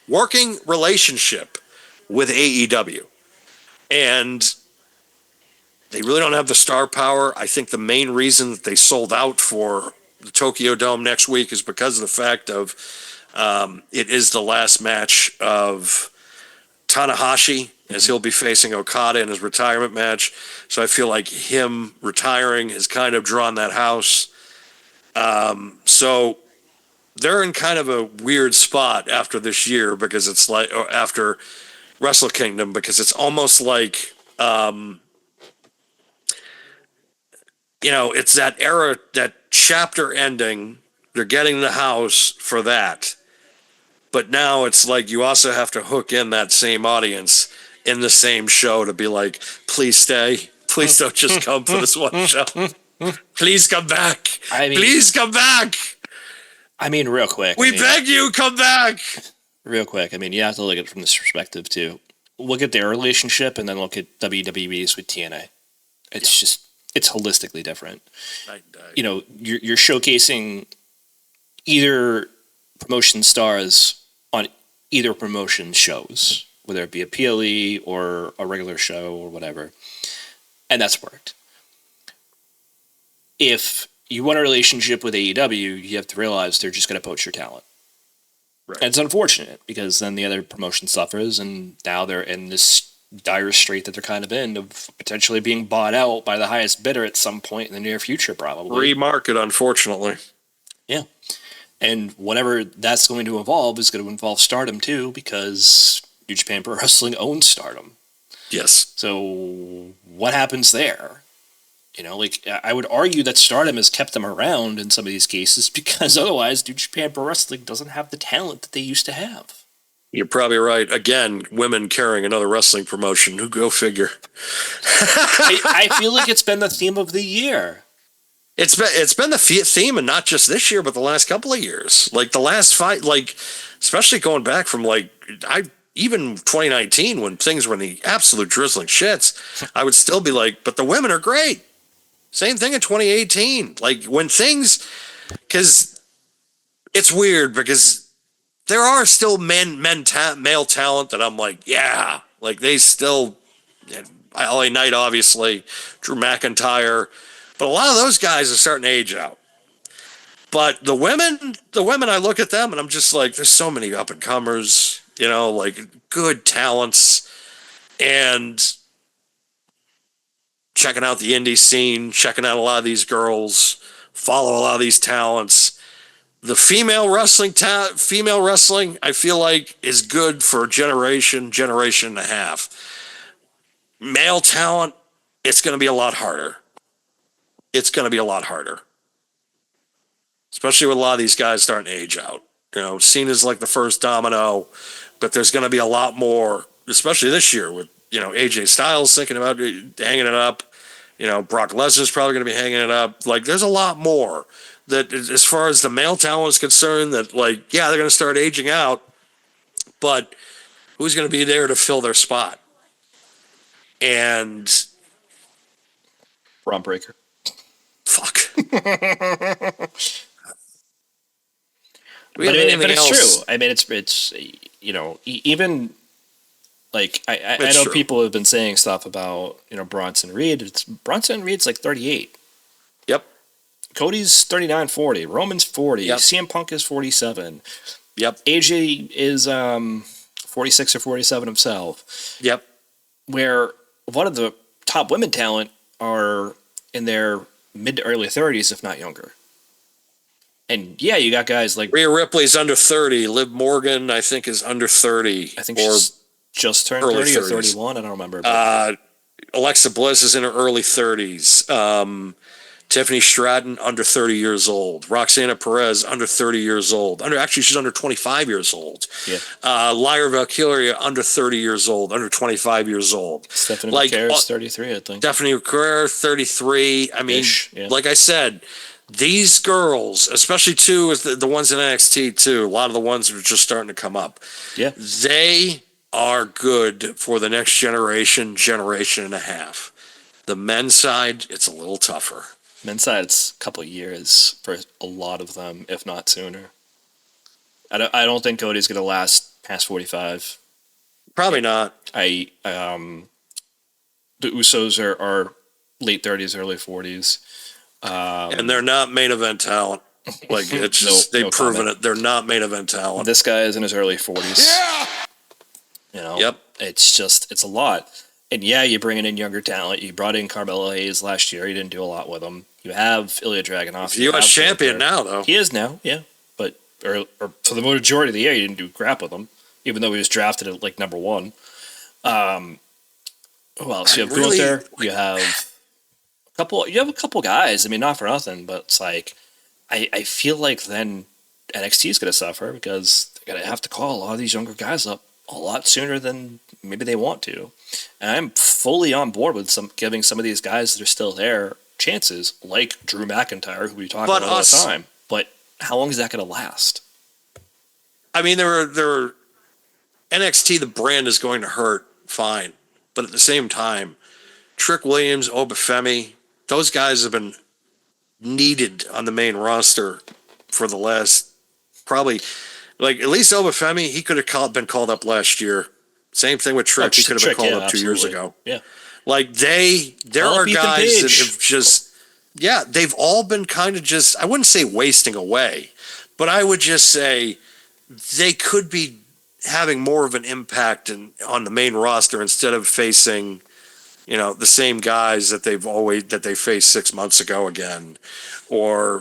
Working relationship with AEW. And they really don't have the star power. I think the main reason that they sold out for the Tokyo Dome next week is because of the fact of it is the last match of Tanahashi as he'll be facing Okada in his retirement match. So I feel like him retiring has kind of drawn that house. So they're in kind of a weird spot after this year because it's like, or after Wrestle Kingdom, because it's almost like, it's that era, that chapter ending. They're getting the house for that. But now it's like you also have to hook in that same audience in the same show to be like, please stay. Please don't just come for this one show. Please come back. Please come back. I mean, real quick. We beg you, come back. Real quick. I mean, you have to look at it from this perspective, too. Look at their relationship and then look at WWE's with TNA. It's just, it's holistically different. You're showcasing either promotion stars on either promotion shows, whether it be a PLE or a regular show or whatever. And that's worked. If you want a relationship with AEW, you have to realize they're just going to poach your talent. Right. And it's unfortunate because then the other promotion suffers and now they're in this dire strait that they're kind of in of potentially being bought out by the highest bidder at some point in the near future, probably. Remarket, unfortunately. Yeah. And whatever that's going to involve is going to involve Stardom too, because New Japan Pro Wrestling owns Stardom. Yes. So what happens there? You know, like, I would argue that Stardom has kept them around in some of these cases because otherwise New Japan Pro Wrestling doesn't have the talent that they used to have. You're probably right. Again, women carrying another wrestling promotion. Who go figure? I feel like it's been the theme of the year. It's been the theme, and not just this year, but the last couple of years. Like the last fight, like especially going back from even 2019 when things were in the absolute drizzling shits, I would still be like, but the women are great. Same thing in 2018. Like when things, because it's weird because there are still male talent that I'm like, yeah, like they still, LA Knight, obviously, Drew McIntyre, but a lot of those guys are starting to age out. But the women, I look at them and I'm just like, there's so many up and comers, like good talents, and checking out the indie scene, checking out a lot of these girls, follow a lot of these talents. The female wrestling, I feel like is good for a generation and a half. Male talent, it's going to be a lot harder. Especially with a lot of these guys starting to age out. Cena's like the first domino, but there's going to be a lot more, especially this year with, AJ Styles thinking about hanging it up. Brock Lesnar's probably going to be hanging it up. Like, there's a lot more that, as far as the male talent is concerned, that, like, yeah, they're going to start aging out, but who's going to be there to fill their spot? And Braun Breaker. fuck. But it's true. I mean, it's even like I know true. people have been saying stuff about Bronson Reed. Bronson Reed's like 38. Yep. Cody's 39, 40. Roman's 40. Yep. CM Punk is 47. Yep. AJ is 46 or 47 himself. Yep. Where a lot of the top women talent are in their mid to early 30s, if not younger. And yeah, you got guys like Rhea Ripley's under 30. Liv Morgan, I think, is under 30. I think she's just turned 30 or 31. I don't remember. Alexa Bliss is in her early 30s. Tiffany Stratton, under 30 years old. Roxana Perez, under 30 years old. Actually, she's under 25 years old. Yeah. Lyra Valkyria, under 30 years old, under 25 years old. Stephanie McCare is 33, I think. Stephanie McCare, 33. I mean, like I said, these girls, especially too, is the ones in NXT too, a lot of the ones that are just starting to come up. Yeah. They are good for the next generation and a half. The men's side, it's a little tougher. Men's side, it's a couple of years for a lot of them, if not sooner. I don't think Cody's going to last past 45. Probably not. The Usos are late 30s, early 40s. And they're not main event talent. Like, it's just, they've proven it. They're not main event talent. This guy is in his early 40s. Yeah! Yep. It's a lot. And yeah, you're bringing in younger talent. You brought in Carmelo Hayes last year. You didn't do a lot with him. You have Ilya Dragunov. He's U.S. champion now, though. He is now, yeah. But or for the majority of the year, you didn't do crap with him, even though he was drafted at like number 1. Who else? You have Gunther. You have a couple guys. I mean, not for nothing, but it's like I feel like then NXT is going to suffer because they're going to have to call a lot of these younger guys up a lot sooner than maybe they want to. And I'm fully on board with giving some of these guys that are still there chances, like Drew McIntyre, who we talk about all the time. But how long is that going to last? I mean, there are NXT. The brand is going to hurt, fine, but at the same time, Trick Williams, Obafemi, those guys have been needed on the main roster for the last probably, like, at least Obafemi, he could have been called up last year. Same thing with Trick. He could have been called up 2 years ago. Yeah. Like, there are guys that have just, they've all been kind of just, I wouldn't say wasting away, but I would just say they could be having more of an impact on the main roster instead of facing, the same guys that they faced 6 months ago again, or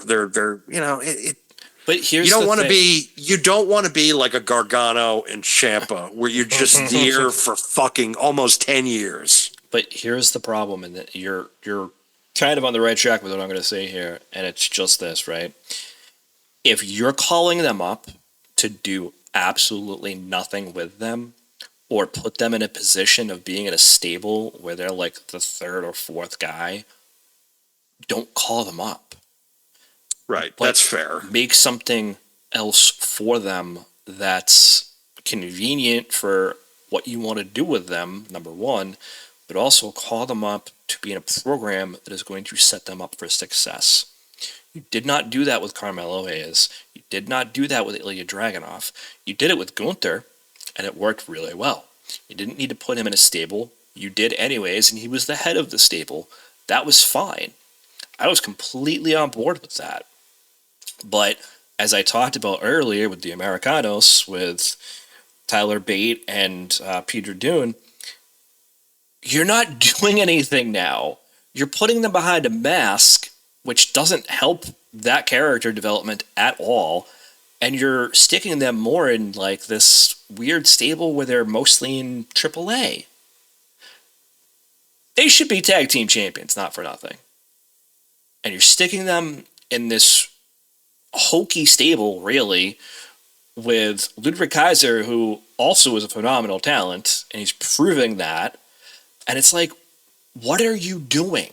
But here's you don't the want to thing. you don't want to be like a Gargano and Ciampa where you're just there for fucking almost 10 years. But here's the problem, and that you're kind of on the right track with what I'm going to say here, and it's just this, right? If you're calling them up to do absolutely nothing with them, or put them in a position of being in a stable where they're like the third or fourth guy, don't call them up. Right, Like, that's fair. make something else for them that's convenient for what you want to do with them, number one, but also call them up to be in a program that is going to set them up for success. You did not do that with Carmelo Hayes. You did not do that with Ilya Dragunov. You did it with Gunther, and it worked really well. You didn't need to put him in a stable. You did anyways, and he was the head of the stable. That was fine. I was completely on board with that. But as I talked about earlier with the Americanos, with Tyler Bate and Peter Dune, you're not doing anything now. You're putting them behind a mask, which doesn't help that character development at all. And you're sticking them more in like this weird stable where they're mostly in AAA. They should be tag team champions, not for nothing. And you're sticking them in this hokey stable, really, with Ludwig Kaiser, who also is a phenomenal talent, and he's proving that. And it's like, what are you doing?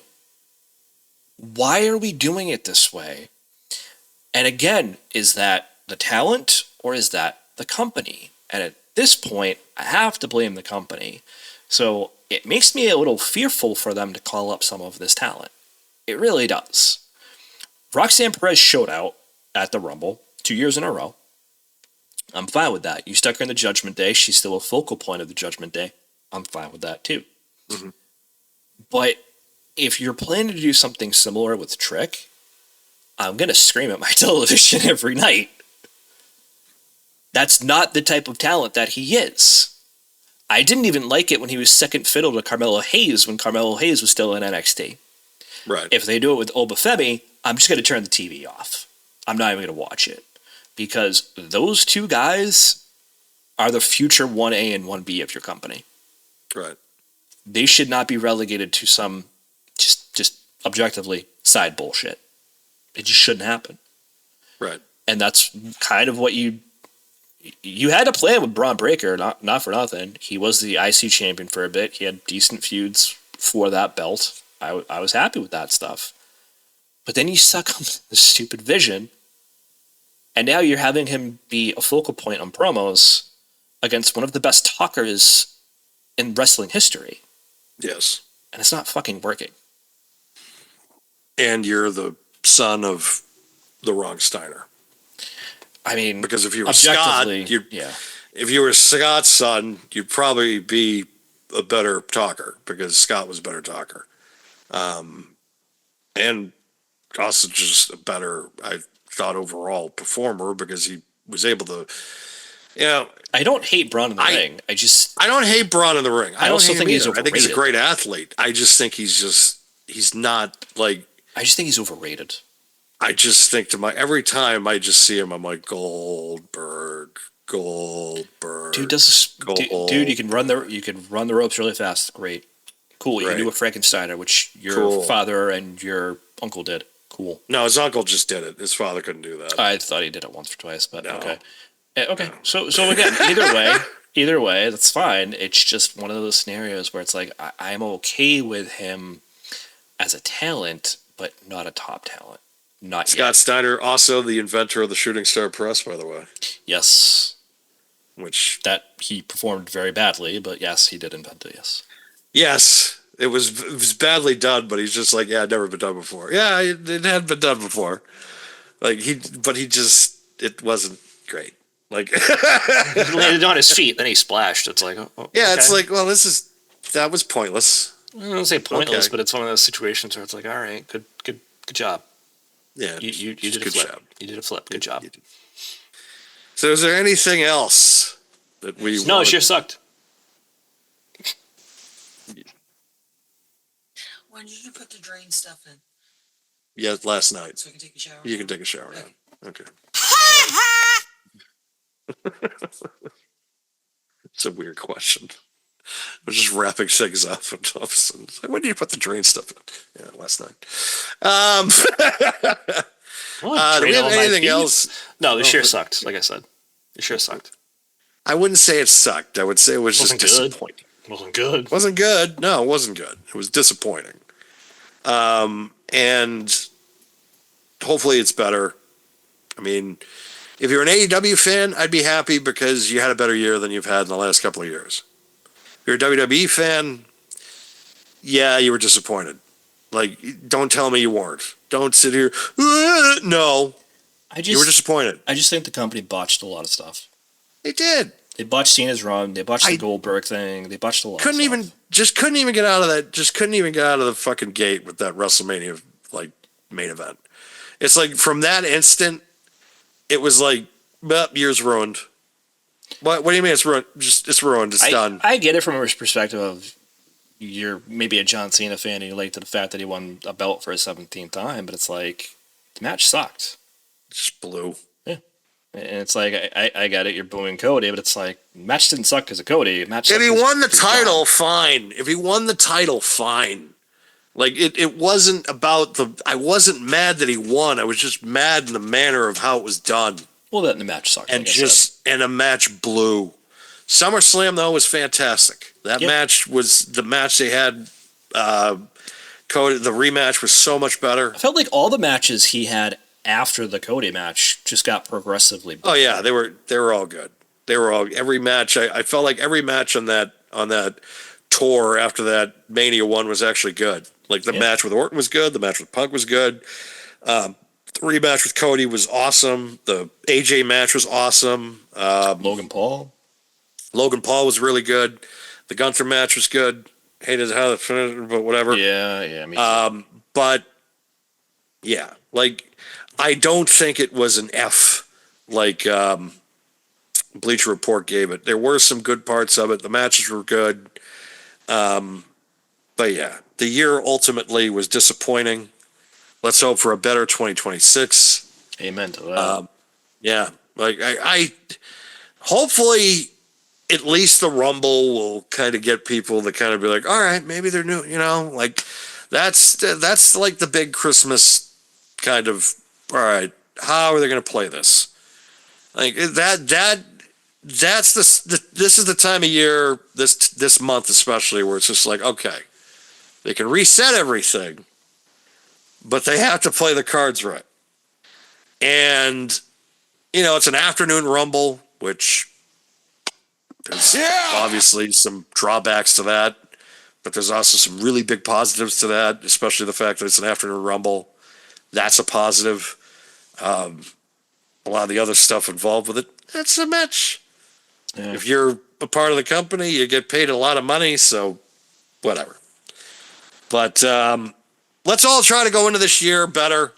Why are we doing it this way? And again, is that the talent or is that the company? And at this point, I have to blame the company. So it makes me a little fearful for them to call up some of this talent. It really does. Roxanne Perez showed out at the Rumble 2 years in a row. I'm fine with that. You stuck her in the Judgment Day. She's still a focal point of the Judgment Day. I'm fine with that too. Mm-hmm. But if you're planning to do something similar with Trick, I'm going to scream at my television every night. That's not the type of talent that he is. I didn't even like it when he was second fiddle to Carmelo Hayes when Carmelo Hayes was still in NXT. Right. If they do it with Obafemi, I'm just going to turn the TV off. I'm not even going to watch it. Because those two guys are the future 1A and 1B of your company. Right. They should not be relegated to some just objectively side bullshit. It just shouldn't happen. Right. And that's kind of what you had to plan with Braun Breaker, not for nothing. He was the IC champion for a bit. He had decent feuds for that belt. I was happy with that stuff. But then you suck on the stupid vision, and now you're having him be a focal point on promos against one of the best talkers in wrestling history. Yes. And it's not fucking working. And you're the son of the wrong Steiner. I mean, because if you were Scott, if you were Scott's son, you'd probably be a better talker because Scott was a better talker. And also just a better, I thought, overall performer because he was able to, I don't hate Braun in the ring. I don't hate Braun in the ring. I also think he's overrated. I think he's a great athlete. I just think he's not like. I just think he's overrated. I just think every time I just see him, I'm like Goldberg. Dude does dude, you can run the ropes really fast. Great, cool. You can do a Frankensteiner, which your father and your uncle did. Cool. No, his uncle just did it. His father couldn't do that. I thought he did it once or twice, but no. Okay. Okay. No. So again, either way, that's fine. It's just one of those scenarios where it's like I'm okay with him as a talent, but not a top talent. Not Scott yet. Steiner, also the inventor of the Shooting Star Press, by the way. Yes. Which that he performed very badly, but yes, he did invent it. Yes. Yes, it was badly done, but he's just like, yeah, never been done before. Yeah, it had been done before. Like it wasn't great. Like he landed on his feet, then he splashed. It's like, yeah, it's like, well, that was pointless. I don't say pointless, but it's one of those situations where it's like, all right, good job. Yeah, you did a flip. Job. You did a flip. Good job. So, is there anything else that we No, it wanted- sure sucked. When did you put the drain stuff in? Yeah, last night. So I can take a shower? You can take a shower now. Okay. It's a weird question. I was just wrapping things up and all of a sudden, it's like, when do you put the drain stuff in? Yeah, last night. Do we have anything else? No, the sure sucked. Like I said, it sure sucked. I wouldn't say it sucked. I would say it was just Wasn't good. disappointing. Wasn't good. Wasn't good. No, it wasn't good. It was disappointing. And hopefully it's better. I mean, if you're an AEW fan, I'd be happy because you had a better year than you've had in the last couple of years. If you're a WWE fan, yeah, you were disappointed. Like, don't tell me you weren't. Don't sit here. No, you were disappointed. I just think the company botched a lot of stuff. They did. They botched Cena's run. They botched the Goldberg thing. They botched a lot. Couldn't of stuff. couldn't even get out of that. Just couldn't even get out of the fucking gate with that WrestleMania like main event. It's like from that instant, it was like, well, year's ruined. What do you mean it's ruined? Just it's ruined. It's done. I get it from a perspective of you're maybe a John Cena fan and you relate to the fact that he won a belt for his 17th time, but it's like the match sucked. It just blew. Yeah, and it's like I get it. You're booing Cody, but it's like the match didn't suck because of Cody. If he won the title, fine. If he won the title, fine. Like it wasn't about the. I wasn't mad that he won. I was just mad in the manner of how it was done. Well, then the match sucked. And a match blew. SummerSlam though was fantastic. That match was the match they had. Cody, the rematch was so much better. I felt like all the matches he had after the Cody match just got progressively better. Oh yeah, they were all good. They were all every match. I felt like every match on that tour after that Mania one was actually good. Like the match with Orton was good. The match with Punk was good. The rematch with Cody was awesome. The AJ match was awesome. Logan Paul was really good. The Gunther match was good. Hated how it finished, but whatever. Yeah, me too. But yeah, like I don't think it was an F like Bleacher Report gave it. There were some good parts of it. The matches were good. But yeah, the year ultimately was disappointing. Let's hope for a better 2026. Amen to that. Yeah, like I hopefully at least the Rumble will kind of get people to kind of be like, all right, maybe they're new, like that's like the big Christmas kind of, all right, how are they going to play this? Like that's this is the time of year, this month especially, where it's just like, okay, they can reset everything, but they have to play the cards right. And, it's an afternoon Rumble, which there's obviously some drawbacks to that, but there's also some really big positives to that, especially the fact that it's an afternoon Rumble. That's a positive. A lot of the other stuff involved with it, that's a match. Yeah. If you're a part of the company, you get paid a lot of money, so whatever. But let's all try to go into this year better.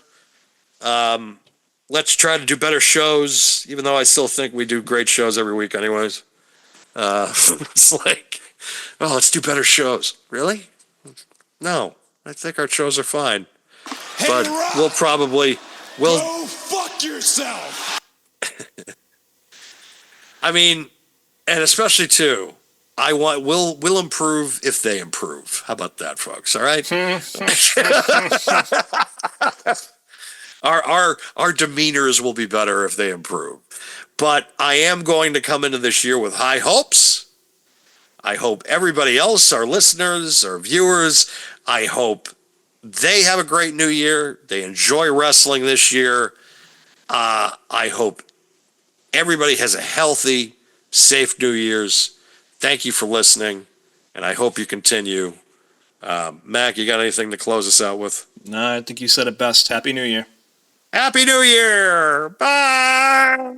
Let's try to do better shows, even though I still think we do great shows every week anyways. It's like, let's do better shows. Really? No, I think our shows are fine. Hey, but Rob, we'll go fuck yourself. I mean, and especially too, we'll improve if they improve. How about that, folks? All right. Our demeanors will be better if they improve. But I am going to come into this year with high hopes. I hope everybody else, our listeners, our viewers, I hope they have a great new year. They enjoy wrestling this year. I hope everybody has a healthy, safe New Year's. Thank you for listening, and I hope you continue. Mac, you got anything to close us out with? No, I think you said it best. Happy New Year. Happy New Year! Bye!